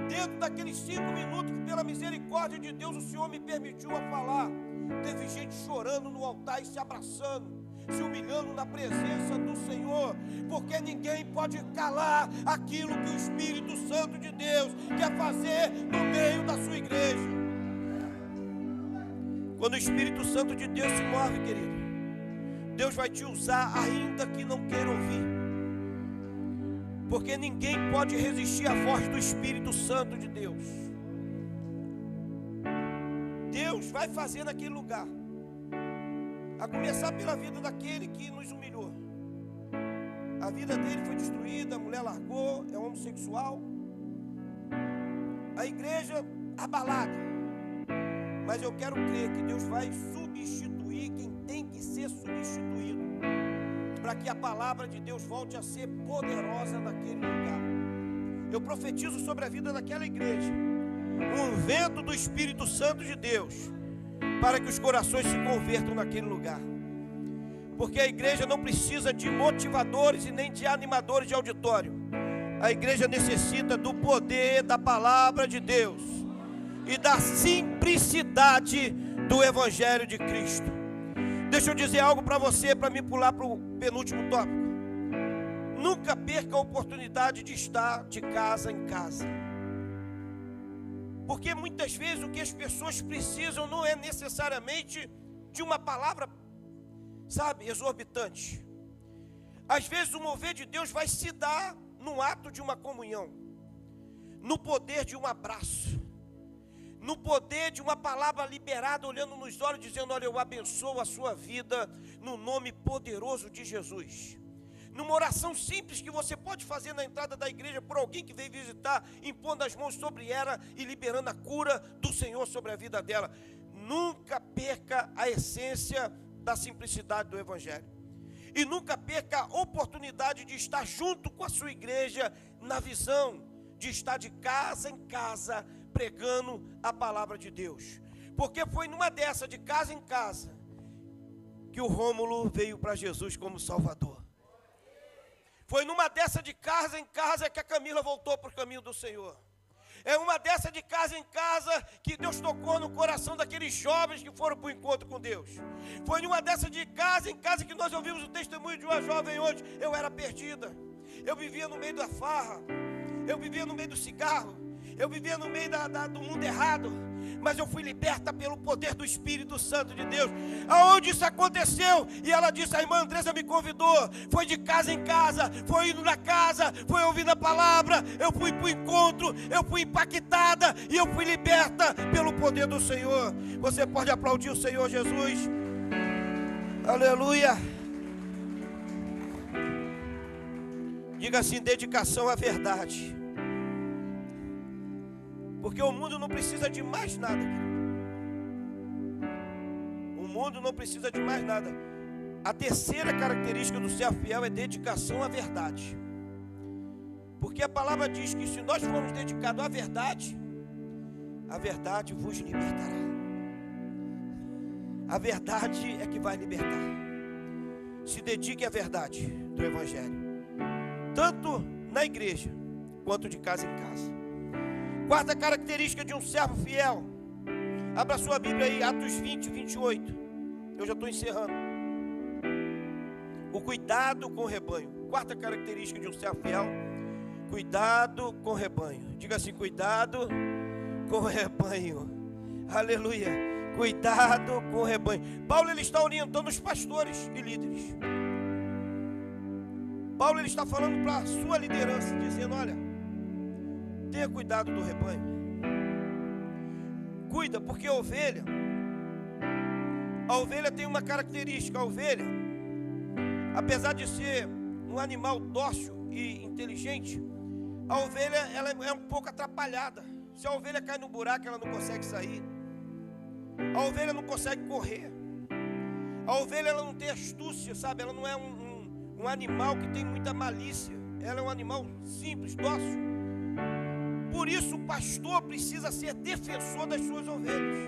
dentro daqueles 5 minutos que pela misericórdia de Deus o Senhor me permitiu a falar, teve gente chorando no altar e se abraçando, se humilhando na presença do Senhor, porque ninguém pode calar aquilo que o Espírito Santo de Deus quer fazer no meio da sua igreja. Quando o Espírito Santo de Deus se move, querido, Deus vai te usar ainda que não queira ouvir, porque ninguém pode resistir à voz do Espírito Santo de Deus. Deus vai fazer naquele lugar, a começar pela vida daquele que nos humilhou. A vida dele foi destruída, a mulher largou, é homossexual, a igreja abalada. Mas eu quero crer que Deus vai substituir quem tem que ser substituído, para que a palavra de Deus volte a ser poderosa naquele lugar. Eu profetizo sobre a vida daquela igreja um vento do Espírito Santo de Deus, para que os corações se convertam naquele lugar. Porque a igreja não precisa de motivadores e nem de animadores de auditório. A igreja necessita do poder da palavra de Deus e da simplicidade do Evangelho de Cristo. Deixa eu dizer algo para você, para me pular para o penúltimo tópico. Nunca perca a oportunidade de estar de casa em casa. Porque muitas vezes o que as pessoas precisam não é necessariamente de uma palavra, sabe, exorbitante. Às vezes o mover de Deus vai se dar no ato de uma comunhão, no poder de um abraço, no poder de uma palavra liberada, olhando nos olhos, dizendo: olha, eu abençoo a sua vida no nome poderoso de Jesus. Numa oração simples que você pode fazer na entrada da igreja por alguém que veio visitar, impondo as mãos sobre ela e liberando a cura do Senhor sobre a vida dela. Nunca perca a essência da simplicidade do Evangelho. E nunca perca a oportunidade de estar junto com a sua igreja na visão de estar de casa em casa pregando a palavra de Deus. Porque foi numa dessa, de casa em casa, que o Rômulo veio para Jesus como Salvador. Foi numa dessa de casa em casa que a Camila voltou para o caminho do Senhor. É uma dessa de casa em casa que Deus tocou no coração daqueles jovens que foram para o encontro com Deus. Foi numa dessa de casa em casa que nós ouvimos o testemunho de uma jovem hoje. Eu era perdida, eu vivia no meio da farra, eu vivia no meio do cigarro, eu vivia no meio do mundo errado, mas eu fui liberta pelo poder do Espírito Santo de Deus. Aonde isso aconteceu? E ela disse, a irmã Andressa me convidou. Foi de casa em casa, foi indo na casa, foi ouvindo a palavra. Eu fui para o encontro, eu fui impactada e eu fui liberta pelo poder do Senhor. Você pode aplaudir o Senhor Jesus? Aleluia. Diga assim, dedicação à verdade. Porque o mundo não precisa de mais nada. O mundo não precisa de mais nada. A terceira característica do servo fiel é dedicação à verdade. Porque a palavra diz que se nós formos dedicados à verdade, a verdade vos libertará. A verdade é que vai libertar. Se dedique à verdade do Evangelho, tanto na igreja quanto de casa em casa. Quarta característica de um servo fiel. Abra sua Bíblia aí, Atos 20, 28. Eu já estou encerrando. O cuidado com o rebanho. Quarta característica de um servo fiel. Cuidado com o rebanho. Diga assim, cuidado com o rebanho. Aleluia. Cuidado com o rebanho. Paulo ele está orientando os pastores e líderes. Paulo ele está falando para a sua liderança, dizendo, olha, tenha cuidado do rebanho. Cuida, porque a ovelha tem uma característica. A ovelha, apesar de ser um animal dócil e inteligente, a ovelha ela é um pouco atrapalhada. Se a ovelha cai no buraco, ela não consegue sair. A ovelha não consegue correr. A ovelha ela não tem astúcia, sabe? Ela não é um animal que tem muita malícia. Ela é um animal simples, dócil. Por isso o pastor precisa ser defensor das suas ovelhas.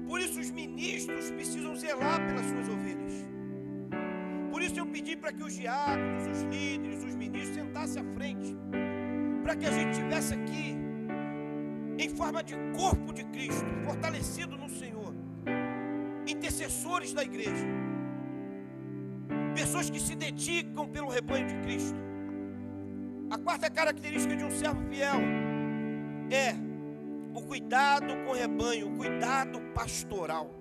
Por isso os ministros precisam zelar pelas suas ovelhas. Por isso eu pedi para que os diáconos, os líderes, os ministros sentassem à frente, para que a gente estivesse aqui em forma de corpo de Cristo, fortalecido no Senhor, intercessores da igreja, pessoas que se dedicam pelo rebanho de Cristo. A quarta característica de um servo fiel é o cuidado com o rebanho, o cuidado pastoral.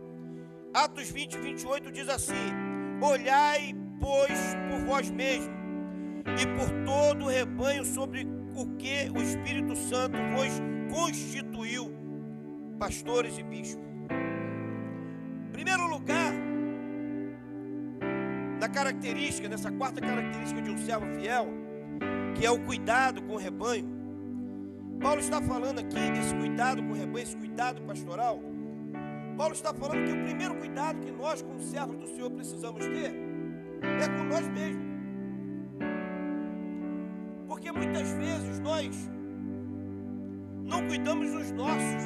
Atos 20, 28 diz assim: olhai, pois, por vós mesmos e por todo o rebanho sobre o que o Espírito Santo vos constituiu, pastores e bispos. Em primeiro lugar, nessa quarta característica de um servo fiel, que é o cuidado com o rebanho. Paulo está falando aqui desse cuidado com o rebanho, esse cuidado pastoral. Paulo está falando que o primeiro cuidado que nós, como servos do Senhor, precisamos ter é com nós mesmos. Porque muitas vezes nós não cuidamos dos nossos,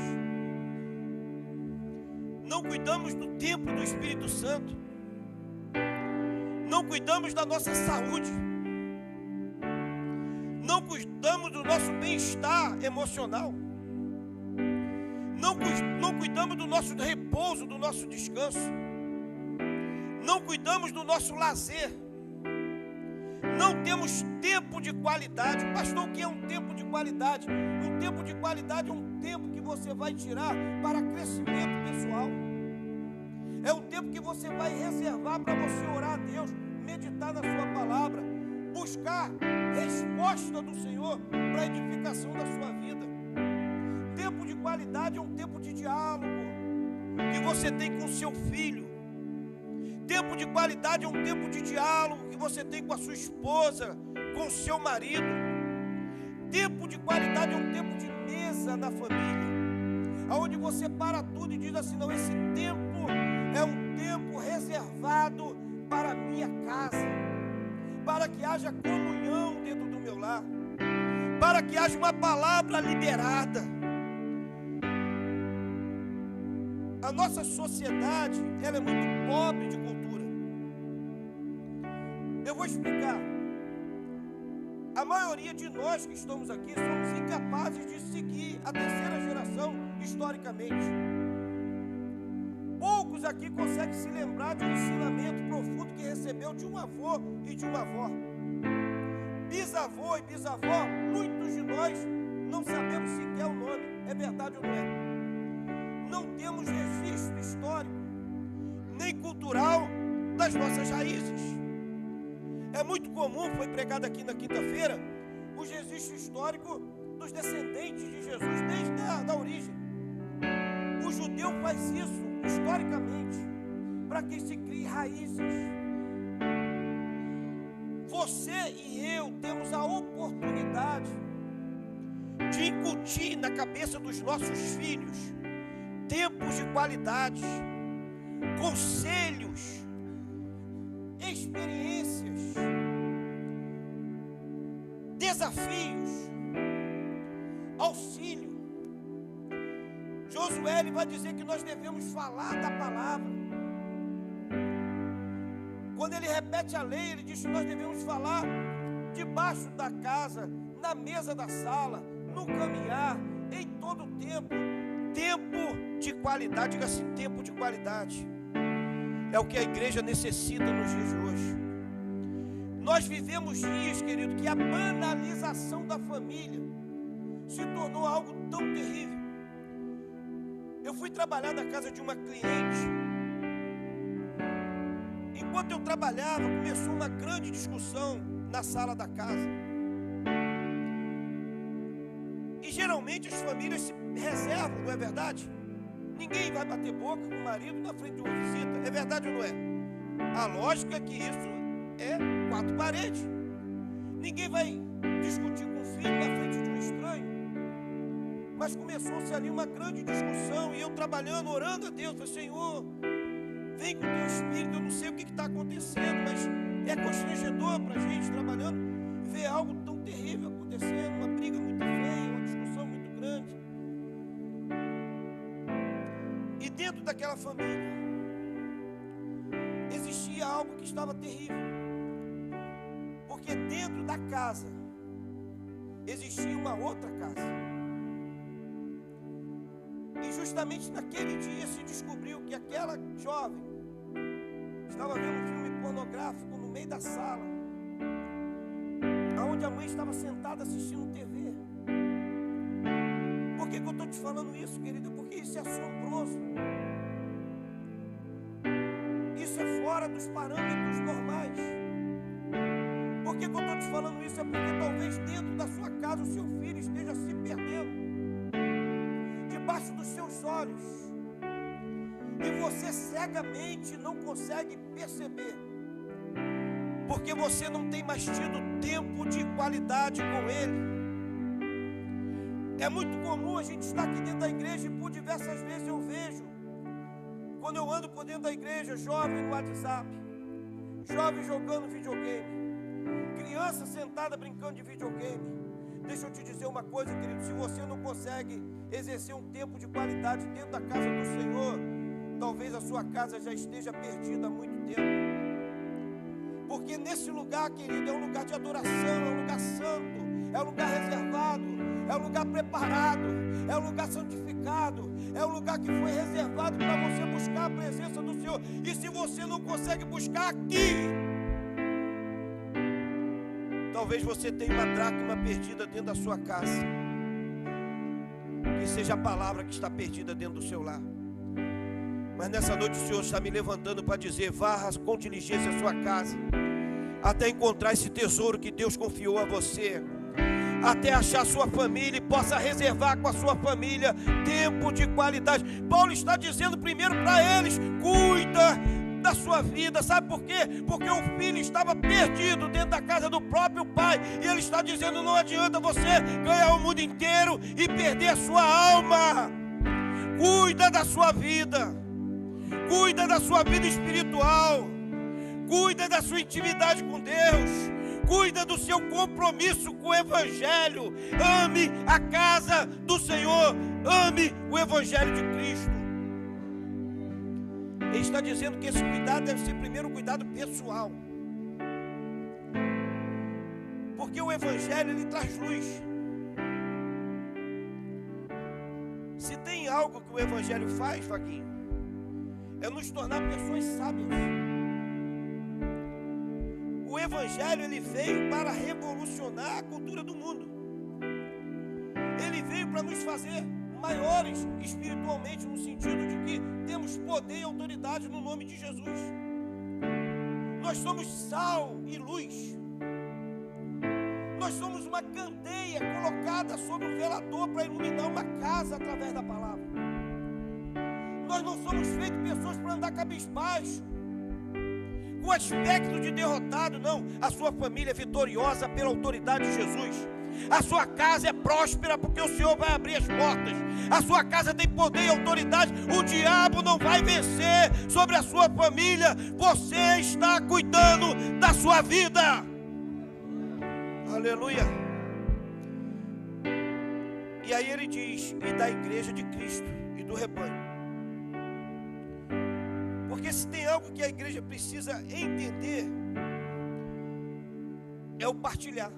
não cuidamos do templo do Espírito Santo, não cuidamos da nossa saúde, não cuidamos do nosso bem-estar emocional, não cuidamos do nosso repouso, do nosso descanso, não cuidamos do nosso lazer, não temos tempo de qualidade. Pastor, o que é um tempo de qualidade? Um tempo de qualidade é um tempo que você vai tirar para crescimento pessoal, é um tempo que você vai reservar para você orar a Deus, meditar na sua palavra, buscar resposta do Senhor para a edificação da sua vida. Tempo de qualidade é um tempo de diálogo que você tem com o seu filho. Tempo de qualidade é um tempo de diálogo que você tem com a sua esposa, com o seu marido. Tempo de qualidade é um tempo de mesa na família, onde você para tudo e diz assim: não, esse tempo é um tempo reservado para a minha casa, para que haja comunhão dentro do meu lar, para que haja uma palavra liberada. A nossa sociedade, ela é muito pobre de cultura. Eu vou explicar. A maioria de nós que estamos aqui somos incapazes de seguir a terceira geração historicamente. Poucos aqui conseguem se lembrar de um ensinamento profundo que recebeu de um avô e de uma avó. Bisavô e bisavó, muitos de nós não sabemos sequer o nome. É verdade ou não é? Não temos registro histórico, nem cultural das nossas raízes. É muito comum, foi pregado aqui na quinta-feira, o registro histórico dos descendentes de Jesus, desde a origem. O judeu faz isso historicamente, para que se crie raízes. Você e eu temos a oportunidade de incutir na cabeça dos nossos filhos tempos de qualidade, conselhos, experiências, desafios, auxílio. Josué ele vai dizer que nós devemos falar da palavra. Quando ele repete a lei, ele diz que nós devemos falar debaixo da casa, na mesa da sala, no caminhar, em todo o tempo. Tempo de qualidade, diga assim, tempo de qualidade. É o que a igreja necessita nos dias de hoje. Nós vivemos dias, querido, que a banalização da família se tornou algo tão terrível. Eu fui trabalhar na casa de uma cliente. Enquanto eu trabalhava, começou uma grande discussão na sala da casa. E geralmente as famílias se reservam, não é verdade? Ninguém vai bater boca com o marido na frente de uma visita. É verdade ou não é? A lógica é que isso é quatro paredes. Ninguém vai discutir com o filho na frente de um estranho. Mas começou-se ali uma grande discussão. E eu trabalhando, orando a Deus, falei, Senhor, vem com o teu espírito. Eu não sei o que está acontecendo, mas é constrangedor para a gente trabalhando ver algo tão terrível acontecendo, uma briga muito feia, uma discussão muito grande. E dentro daquela família existia algo que estava terrível, porque dentro da casa existia uma outra casa. E justamente naquele dia se descobriu que aquela jovem estava vendo um filme pornográfico no meio da sala, onde a mãe estava sentada assistindo TV. Por que eu estou te falando isso, querida? Porque isso é assombroso. Isso é fora dos parâmetros normais. Por que eu estou te falando isso? É porque talvez dentro da sua casa o seu filho esteja se perdendo debaixo dos seus olhos, e você cegamente não consegue perceber, porque você não tem mais tido tempo de qualidade com ele. É muito comum a gente estar aqui dentro da igreja, e por diversas vezes eu vejo, quando eu ando por dentro da igreja, jovem no WhatsApp, jovem jogando videogame, criança sentada brincando de videogame. Deixa eu te dizer uma coisa, querido, se você não consegue exercer um tempo de qualidade dentro da casa do Senhor, talvez a sua casa já esteja perdida há muito tempo. Porque nesse lugar, querido, é um lugar de adoração, é um lugar santo, é um lugar reservado, é um lugar preparado, é um lugar santificado, é um lugar que foi reservado para você buscar a presença do Senhor. E se você não consegue buscar aqui, talvez você tenha uma dracma perdida dentro da sua casa. Que seja a palavra que está perdida dentro do seu lar. Mas nessa noite o Senhor está me levantando para dizer: varra com diligência a sua casa, até encontrar esse tesouro que Deus confiou a você, até achar a sua família e possa reservar com a sua família tempo de qualidade. Paulo está dizendo primeiro para eles: cuida da sua vida. Sabe por quê? Porque o filho estava perdido dentro da casa do próprio pai, e ele está dizendo: não adianta você ganhar o mundo inteiro e perder a sua alma. Cuida da sua vida, cuida da sua vida espiritual. Cuida da sua intimidade com Deus. Cuida do seu compromisso com o Evangelho. Ame a casa do Senhor. Ame o Evangelho de Cristo. Ele está dizendo que esse cuidado deve ser primeiro um cuidado pessoal. Porque o Evangelho, ele traz luz. Se tem algo que o Evangelho faz, Vaguinho, é nos tornar pessoas sábias. O Evangelho, ele veio para revolucionar a cultura do mundo. Ele veio para nos fazer maiores espiritualmente, no sentido de que temos poder e autoridade no nome de Jesus. Nós somos sal e luz. Nós somos uma candeia colocada sobre um velador para iluminar uma casa através da palavra. Nós não somos feitos pessoas para andar cabisbaixo, com aspecto de derrotado, não. A sua família é vitoriosa pela autoridade de Jesus. A sua casa é próspera porque o Senhor vai abrir as portas. A sua casa tem poder e autoridade. O diabo não vai vencer sobre a sua família. Você está cuidando da sua vida. Aleluia. E aí ele diz: e da igreja de Cristo e do rebanho. Porque se tem algo que a igreja precisa entender, é o partilhar.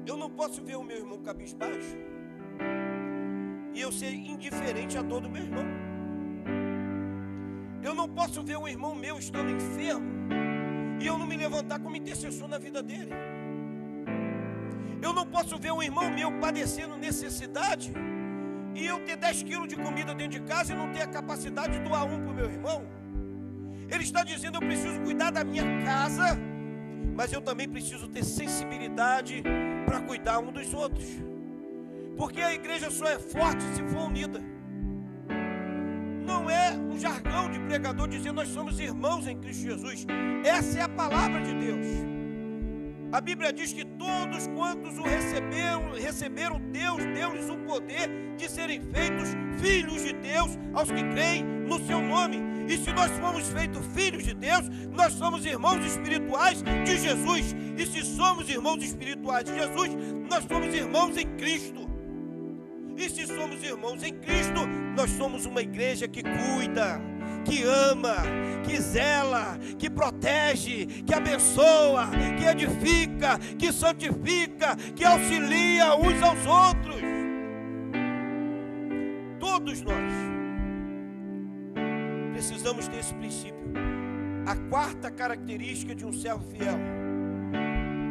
Eu não posso ver o meu irmão cabisbaixo e eu ser indiferente à dor do meu irmão. Eu não posso ver um irmão meu estando enfermo e eu não me levantar como intercessor na vida dele. Eu não posso ver um irmão meu padecendo necessidade e eu ter 10 quilos de comida dentro de casa e não ter a capacidade de doar um para o meu irmão. Ele está dizendo: eu preciso cuidar da minha casa, mas eu também preciso ter sensibilidade para cuidar um dos outros. Porque a igreja só é forte se for unida. Não é um jargão de pregador dizendo nós somos irmãos em Cristo Jesus. Essa é a palavra de Deus. A Bíblia diz que todos quantos o receberam Deus deu-lhes o poder de serem feitos filhos de Deus aos que creem no seu nome. E se nós fomos feitos filhos de Deus, nós somos irmãos espirituais de Jesus. E se somos irmãos espirituais de Jesus, nós somos irmãos em Cristo. E se somos irmãos em Cristo, nós somos uma igreja que cuida, que ama, que zela, que protege, que abençoa, que edifica, que santifica, que auxilia uns aos outros. Todos nós precisamos ter esse princípio. A quarta característica de um servo fiel: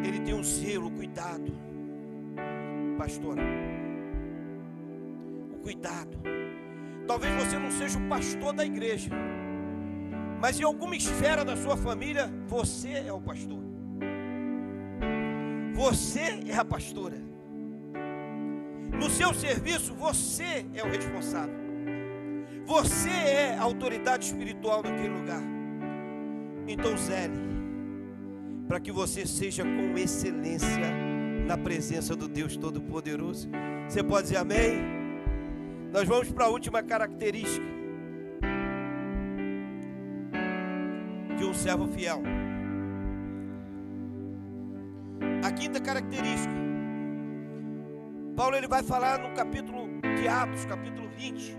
ele tem um zelo, cuidado. Pastor, o cuidado. Talvez você não seja o pastor da igreja, mas em alguma esfera da sua família, você é o pastor. Você é a pastora. No seu serviço, você é o responsável. Você é a autoridade espiritual naquele lugar. Então zele, para que você seja com excelência na presença do Deus Todo-Poderoso. Você pode dizer amém? Nós vamos para a última característica de um servo fiel. A quinta característica, Paulo ele vai falar no capítulo de Atos, capítulo 20,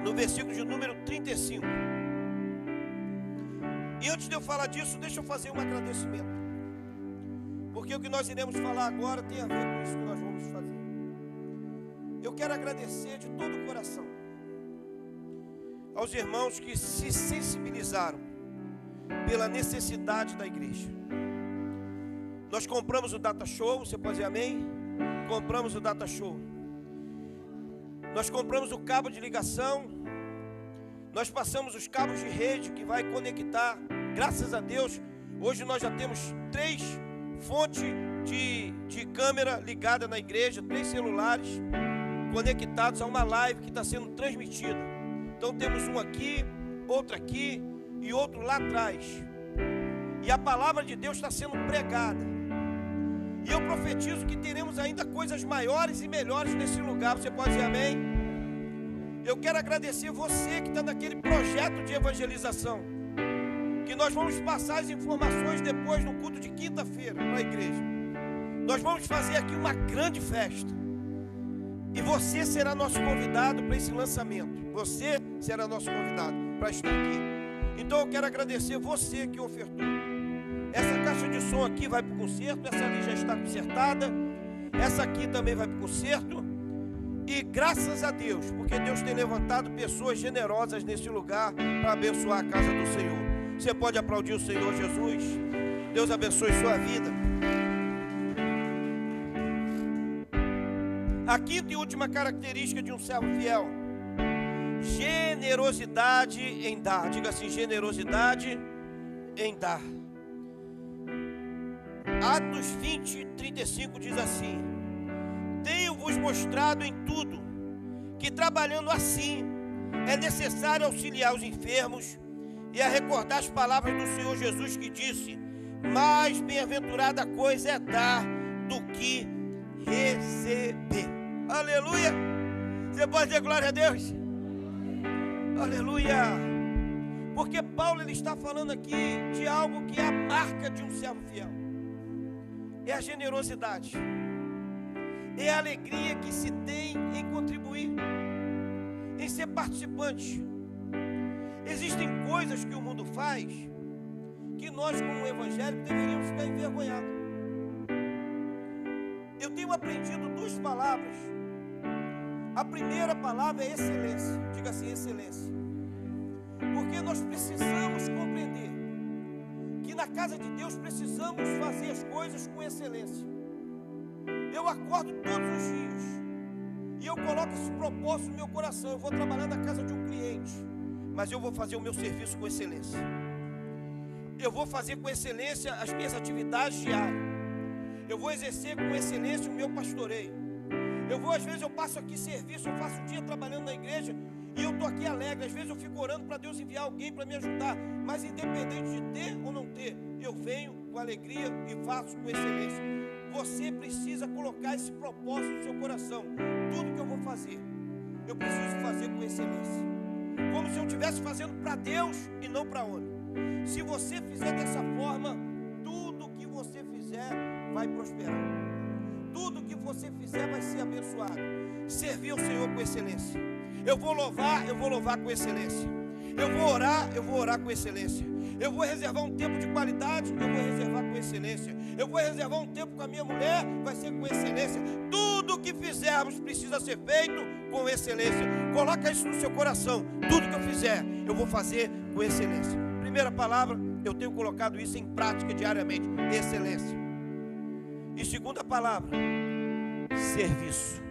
no versículo de número 35. E antes de eu falar disso, deixa eu fazer um agradecimento, porque o que nós iremos falar agora tem a ver com isso que nós vamos fazer. Eu quero agradecer de todo o coração aos irmãos que se sensibilizaram pela necessidade da igreja. Nós compramos o Data Show, você pode dizer amém? Compramos o Data Show. Nós compramos o cabo de ligação. Nós passamos os cabos de rede que vai conectar. Graças a Deus, hoje nós já temos 3 fontes de câmera ligada na igreja, 3 celulares conectados a uma live que está sendo transmitida. Então temos um aqui, outro aqui e outro lá atrás. E a palavra de Deus está sendo pregada. E eu profetizo que teremos ainda coisas maiores e melhores nesse lugar. Você pode dizer amém? Eu quero agradecer você que está naquele projeto de evangelização. que nós vamos passar as informações depois no culto de quinta-feira para a igreja. Nós vamos fazer aqui uma grande festa. E você será nosso convidado para esse lançamento. Você será nosso convidado para estar aqui. Então eu quero agradecer você que ofertou. Essa caixa de som aqui vai para o concerto. Essa ali já está consertada. Essa aqui também vai para o concerto. E graças a Deus, porque Deus tem levantado pessoas generosas nesse lugar para abençoar a casa do Senhor. Você pode aplaudir o Senhor Jesus. Deus abençoe sua vida. A quinta e última característica de um servo fiel: generosidade em dar. Diga assim: generosidade em dar. Atos 20, 35 diz assim: tenho-vos mostrado em tudo que trabalhando assim é necessário auxiliar os enfermos e a recordar as palavras do Senhor Jesus, que disse: mais bem-aventurada coisa é dar do que receber. Aleluia! Você pode dizer glória a Deus? Aleluia! Porque Paulo ele está falando aqui de algo que é a marca de um servo fiel. É a generosidade. É a alegria que se tem em contribuir, em ser participante. Existem coisas que o mundo faz que nós, como evangélicos, deveríamos ficar envergonhados. Eu tenho aprendido duas palavras. A primeira palavra é excelência. Diga assim: excelência. Porque nós precisamos compreender que na casa de Deus precisamos fazer as coisas com excelência. Eu acordo todos os dias e eu coloco esse propósito no meu coração. Eu vou trabalhar na casa de um cliente, mas eu vou fazer o meu serviço com excelência. Eu vou fazer com excelência as minhas atividades diárias. Eu vou exercer com excelência o meu pastoreio. Às vezes eu passo aqui serviço, eu faço o dia trabalhando na igreja e eu estou aqui alegre. Às vezes eu fico orando para Deus enviar alguém para me ajudar, mas independente de ter ou não ter, eu venho com alegria e faço com excelência. Você precisa colocar esse propósito no seu coração. Tudo que eu vou fazer, eu preciso fazer com excelência, como se eu estivesse fazendo para Deus e não para homem. Se você fizer dessa forma, tudo que você fizer vai prosperar. Tudo que você fizer vai ser abençoado. Servir ao Senhor com excelência. Eu vou louvar com excelência. Eu vou orar com excelência. Eu vou reservar um tempo de qualidade, eu vou reservar com excelência. Eu vou reservar um tempo com a minha mulher, vai ser com excelência. Tudo que fizermos precisa ser feito com excelência. Coloca isso no seu coração. Tudo que eu fizer, eu vou fazer com excelência. Primeira palavra, eu tenho colocado isso em prática diariamente: excelência. E segunda palavra, serviço.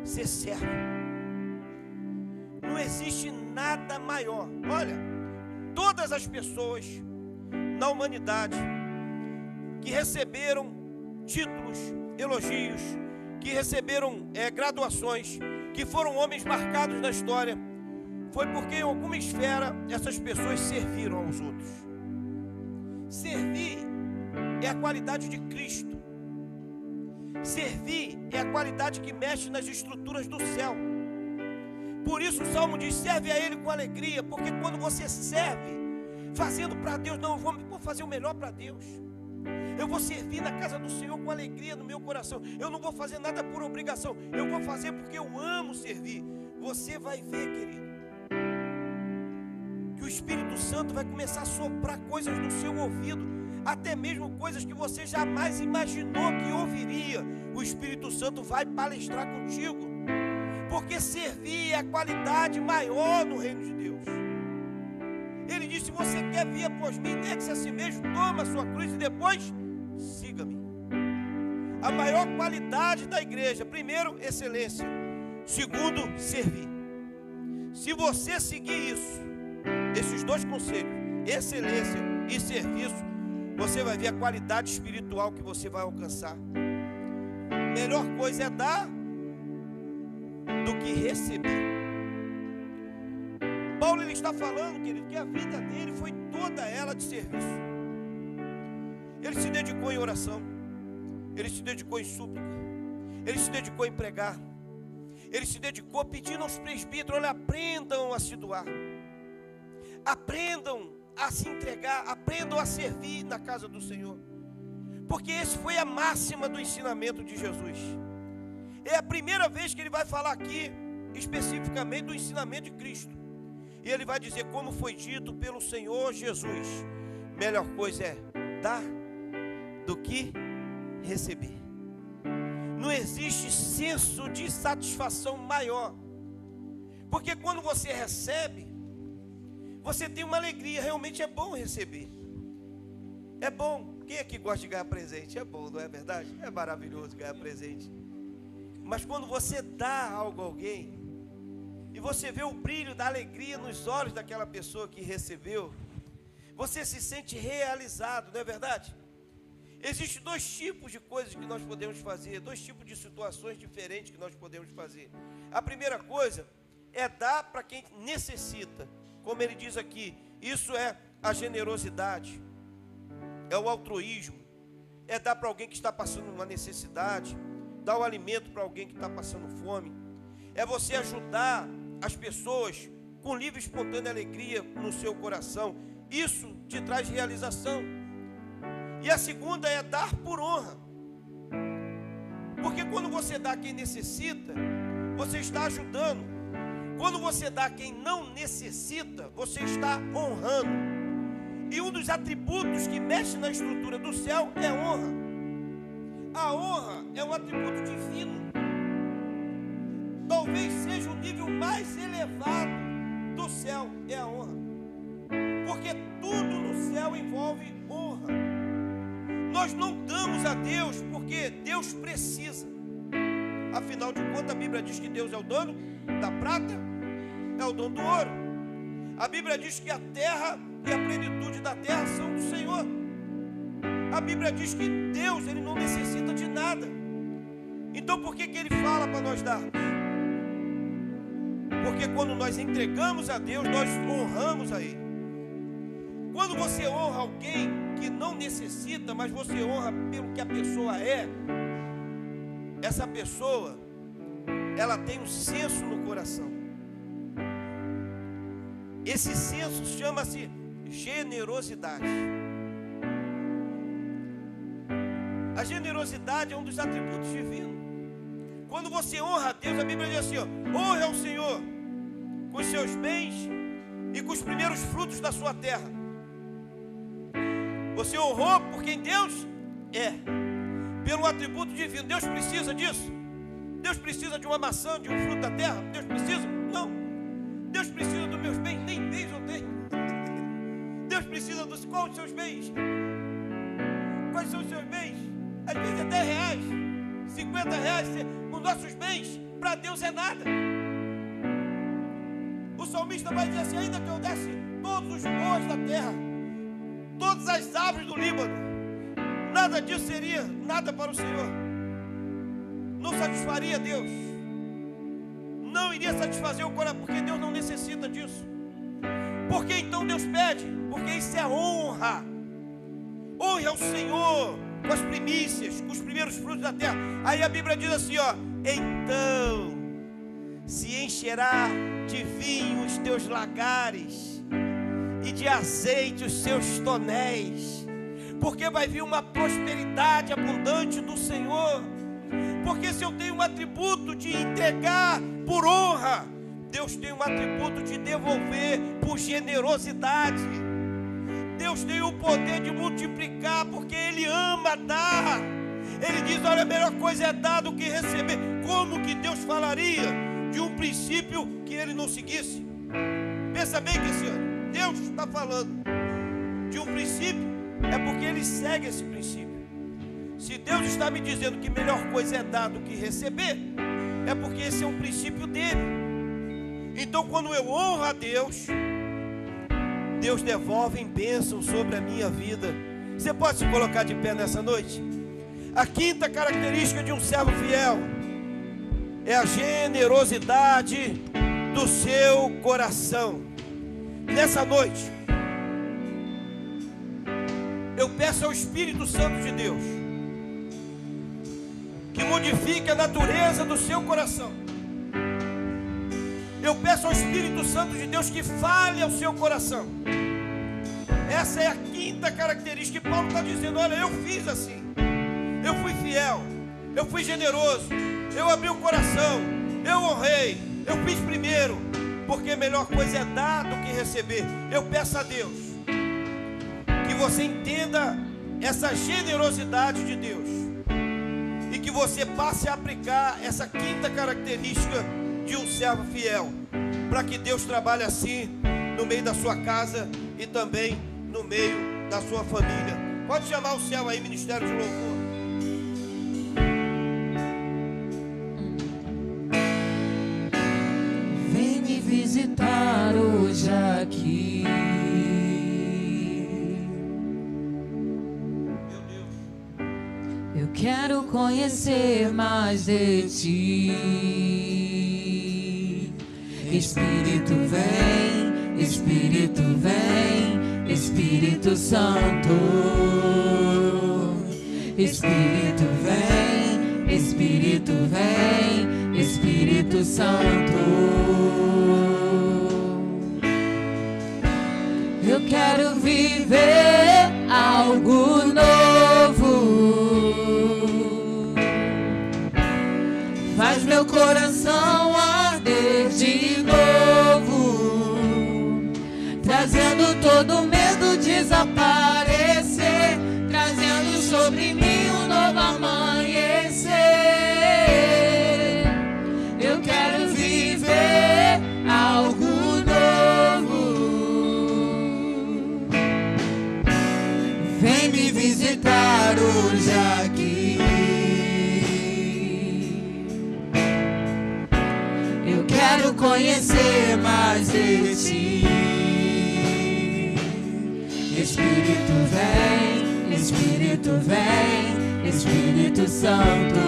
Ser servo. Não existe nada maior. Olha, todas as pessoas na humanidade que receberam títulos, elogios, que receberam graduações, que foram homens marcados na história, foi porque em alguma esfera essas pessoas serviram aos outros. Servir é a qualidade de Cristo. Servir é a qualidade que mexe nas estruturas do céu. Por isso o Salmo diz: serve a Ele com alegria. Porque quando você serve, fazendo para Deus, não, eu vou fazer o melhor para Deus. Eu vou servir na casa do Senhor com alegria no meu coração. Eu não vou fazer nada por obrigação. Eu vou fazer porque eu amo servir. Você vai ver, querido, que o Espírito Santo vai começar a soprar coisas no seu ouvido. Até mesmo coisas que você jamais imaginou que ouviria. O Espírito Santo vai palestrar contigo. Porque servir é a qualidade maior no reino de Deus. Ele disse: se você quer vir após mim, negue-se a si mesmo, toma a sua cruz e depois siga-me. A maior qualidade da igreja: primeiro, excelência. Segundo, servir. Se você seguir isso, esses dois conselhos, excelência e serviço, você vai ver a qualidade espiritual que você vai alcançar. Melhor coisa é dar do que receber. Paulo ele está falando, querido, que a vida dele foi toda ela de serviço. Ele se dedicou em oração, ele se dedicou em súplica, ele se dedicou em pregar, ele se dedicou pedindo aos presbíteros: olha, aprendam a se doar, aprendam a se entregar, aprendam a servir na casa do Senhor. Porque esse foi a máxima do ensinamento de Jesus. É a primeira vez que ele vai falar aqui, especificamente, do ensinamento de Cristo. E ele vai dizer, como foi dito pelo Senhor Jesus, melhor coisa é dar do que receber. Não existe senso de satisfação maior. Porque quando você recebe, você tem uma alegria. Realmente é bom receber. É bom. Quem aqui gosta de ganhar presente? É bom, não é verdade? É maravilhoso ganhar presente. Mas quando você dá algo a alguém, e você vê o brilho da alegria nos olhos daquela pessoa que recebeu, você se sente realizado, não é verdade? Existem dois tipos de coisas que nós podemos fazer, dois tipos de situações diferentes que nós podemos fazer. A primeira coisa é dar para quem necessita, como ele diz aqui, isso é a generosidade, é o altruísmo, é dar para alguém que está passando uma necessidade, dar o alimento para alguém que está passando fome, é você ajudar as pessoas com livre e espontânea alegria no seu coração, isso te traz realização. E a segunda é dar por honra, porque quando você dá a quem necessita, você está ajudando. Quando você dá a quem não necessita, você está honrando. E um dos atributos que mexe na estrutura do céu é honra. A honra é um atributo divino. Talvez seja o nível mais elevado do céu, é a honra. Porque tudo no céu envolve honra. Nós não damos a Deus porque Deus precisa. Afinal de contas, a Bíblia diz que Deus é o dono da prata, é o dono do ouro. A Bíblia diz que a terra e a plenitude da terra são do Senhor. A Bíblia diz que Deus, Ele não necessita de nada. Então por que Ele fala para nós darmos? Porque quando nós entregamos a Deus, nós honramos a Ele. Quando você honra alguém que não necessita, mas você honra pelo que a pessoa é, essa pessoa, ela tem um senso no coração. Esse senso chama-se generosidade. A generosidade é um dos atributos divinos. Quando você honra a Deus, a Bíblia diz assim, ó, honre ao Senhor com os seus bens e com os primeiros frutos da sua terra. Você honrou por quem Deus é, pelo atributo divino. Deus precisa disso? Deus precisa de uma maçã, de um fruto da terra? Deus precisa? Não. Deus precisa dos meus bens? Nem bens eu tenho. Deus precisa dos... Quais os seus bens? Quais são os seus bens? Às vezes é 10 reais, 50 reais. Os nossos bens, para Deus é nada. O salmista vai dizer assim, ainda que eu desse todos os bois da terra, todas as árvores do Líbano, nada disso seria nada para o Senhor. Não satisfaria Deus. Não iria satisfazer o coração, porque Deus não necessita disso. Por que então Deus pede? Porque isso é honra. Honre ao Senhor com as primícias, com os primeiros frutos da terra. Aí a Bíblia diz assim, ó, então se encherá de vinho os teus lagares e de azeite os seus tonéis, porque vai vir uma prosperidade abundante do Senhor. Porque se eu tenho um atributo de entregar por honra, Deus tem um atributo de devolver por generosidade. Deus tem o poder de multiplicar, porque Ele ama dar. Ele diz, olha, a melhor coisa é dar do que receber. Como que Deus falaria de um princípio que Ele não seguisse? Pensa bem que esse ano Deus está falando de um princípio, é porque Ele segue esse princípio. Se Deus está me dizendo que a melhor coisa é dar do que receber, é porque esse é um princípio dele. Então quando eu honro a Deus, Deus devolve em bênção sobre a minha vida. Você pode se colocar de pé nessa noite? A quinta característica de um servo fiel é a generosidade do seu coração. Nessa noite, eu peço ao Espírito Santo de Deus que modifique a natureza do seu coração. Eu peço ao Espírito Santo de Deus que fale ao seu coração. Essa é a quinta característica que Paulo está dizendo: olha, eu fiz assim, eu fui fiel, eu fui generoso, eu abri o coração, eu honrei, eu fiz primeiro, porque a melhor coisa é dar do que receber. Eu peço a Deus que você entenda essa generosidade de Deus e que você passe a aplicar essa quinta característica de um servo fiel, para que Deus trabalhe assim no meio da sua casa e também no meio da sua família. Pode chamar o céu aí, Ministério de Louvor. Vem me visitar hoje aqui. Meu Deus. Eu quero conhecer mais de ti. Espírito vem, Espírito vem, Espírito Santo. Espírito vem, Espírito vem, Espírito Santo. Eu quero viver algo novo. Faz meu coração arder de novo, trazendo todo medo desaparecer, trazendo sobre mim um novo amanhecer. Eu quero viver algo novo. Vem me visitar hoje aqui. Eu quero conhecer mais de ti. Espírito vem, Espírito vem, Espírito Santo.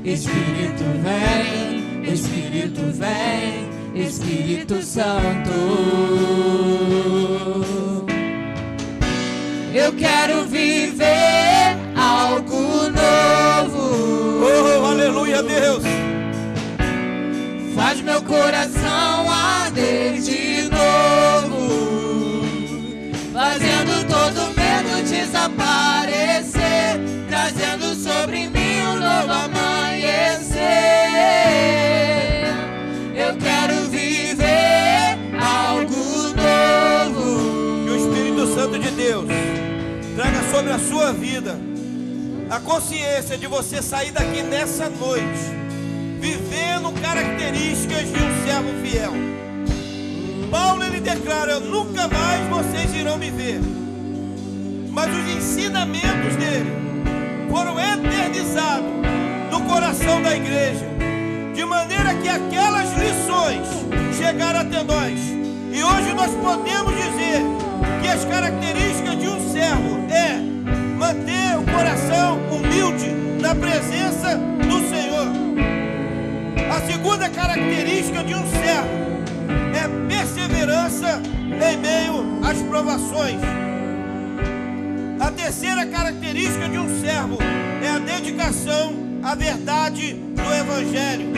Espírito vem, Espírito vem, Espírito Santo. Eu quero viver algo novo. Oh, aleluia, Deus. Faz meu coração arder de novo, fazendo todo medo desaparecer, trazendo sobre mim um novo amanhecer. Eu quero viver algo novo. Que o Espírito Santo de Deus traga sobre a sua vida a consciência de você sair daqui nessa noite vivendo características de um servo fiel. Paulo, ele declara: nunca mais vocês irão me ver. Mas os ensinamentos dele foram eternizados no coração da igreja, de maneira que aquelas lições chegaram até nós. E hoje nós podemos dizer que as características de um servo é manter o coração humilde na presença do Senhor. A segunda característica de um servo é perseverança em meio às provações. A terceira característica de um servo é a dedicação à verdade do Evangelho.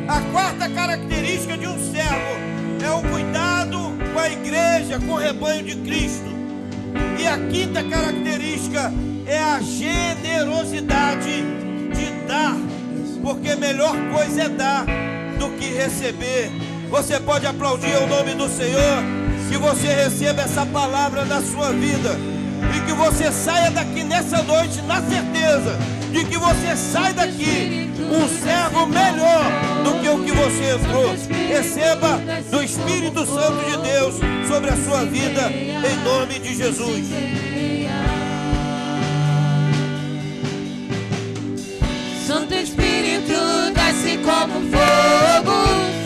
A quarta característica de um servo é o cuidado com a igreja, com o rebanho de Cristo. E a quinta característica é a generosidade de dar, porque melhor coisa é dar do que receber. Você pode aplaudir o nome do Senhor, que você receba essa palavra na sua vida e que você saia daqui nessa noite na certeza de que você sai daqui um servo melhor do que o que você entrou. Receba do Espírito Santo de Deus sobre a sua vida, em nome de Jesus. Santo Espírito desce como fogo,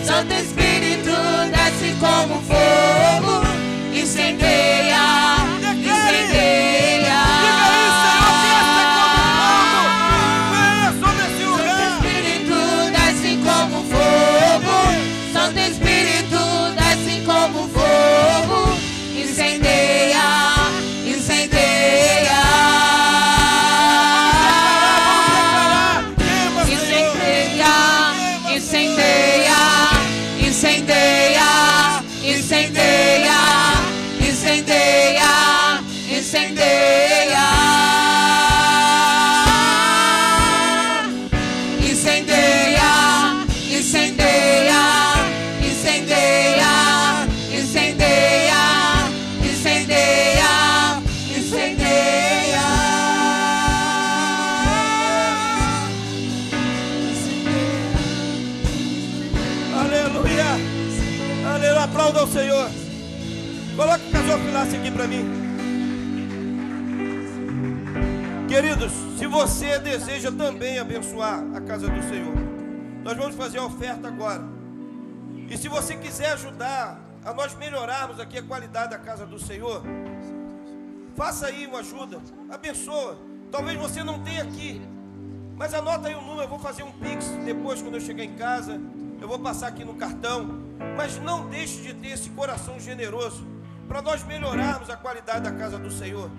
Santo Espírito desce como fogo, incendeia, incendeia. Diga isso, Senhor, desce sobre esse lugar. Santo Espírito desce como fogo, Santo Espírito desce como fogo, incendeia, incendeia. Incendeia, incendeia. aqui. Queridos, se você deseja também abençoar a casa do Senhor, nós vamos fazer a oferta agora. E se você quiser ajudar a nós melhorarmos aqui a qualidade da casa do Senhor, faça aí uma ajuda, abençoa. Talvez você não tenha aqui, mas anota aí o número. Eu vou fazer um Pix depois, quando eu chegar em casa. Eu vou passar aqui no cartão. Mas não deixe de ter esse coração generoso, para nós melhorarmos a qualidade da casa do Senhor,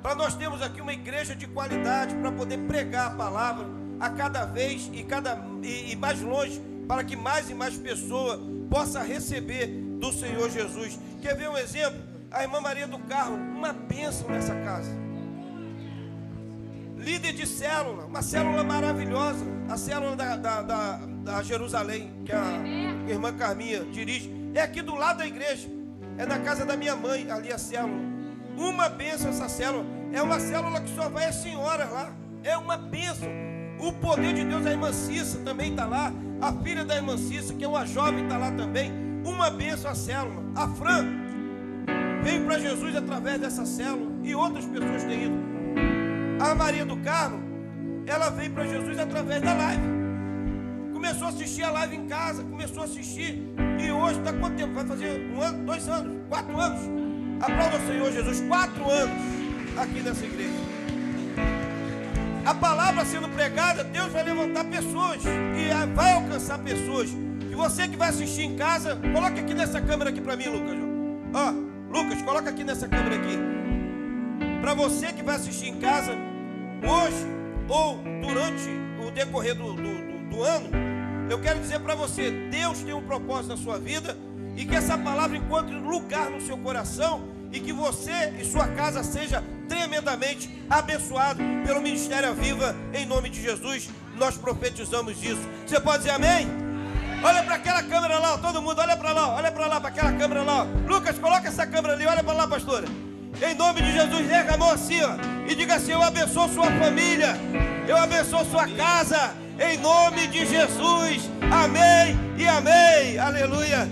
para nós termos aqui uma igreja de qualidade, para poder pregar a palavra a cada vez e mais longe, para que mais e mais pessoas possam receber do Senhor Jesus. Quer ver um exemplo? A irmã Maria do Carmo, uma bênção nessa casa. Líder de célula, uma célula maravilhosa, a célula da Jerusalém, que a irmã Carminha dirige, é aqui do lado da igreja, é na casa da minha mãe, ali a célula. Uma bênção essa célula, é uma célula que só vai as senhoras lá, é uma bênção. O poder de Deus, a irmã Cissa também está lá, a filha da irmã Cissa, que é uma jovem, está lá também, uma bênção a célula. A Fran veio para Jesus através dessa célula, e outras pessoas têm ido. A Maria do Carmo, ela veio para Jesus através da live. Começou a assistir a live em casa, começou a assistir, e hoje está quanto tempo? Vai fazer 1 ano, 2 anos, 4 anos. Aplauda o Senhor Jesus, 4 anos aqui nessa igreja. A palavra sendo pregada, Deus vai levantar pessoas e vai alcançar pessoas. E você que vai assistir em casa, coloca aqui nessa câmera aqui para mim, Lucas. Ó, Lucas, coloca aqui nessa câmera aqui. Para você que vai assistir em casa, hoje ou durante o decorrer do ano, eu quero dizer para você, Deus tem um propósito na sua vida, e que essa palavra encontre lugar no seu coração, e que você e sua casa seja tremendamente abençoado pelo Ministério Aviva, em nome de Jesus. Nós profetizamos isso. Você pode dizer amém? Olha para aquela câmera lá, todo mundo, olha para lá, para aquela câmera lá. Lucas, coloca essa câmera ali, olha para lá, pastora. Em nome de Jesus, erga a mão assim, ó, e diga assim: eu abençoo sua família, eu abençoo sua casa, em nome de Jesus. Amém e amém. Aleluia.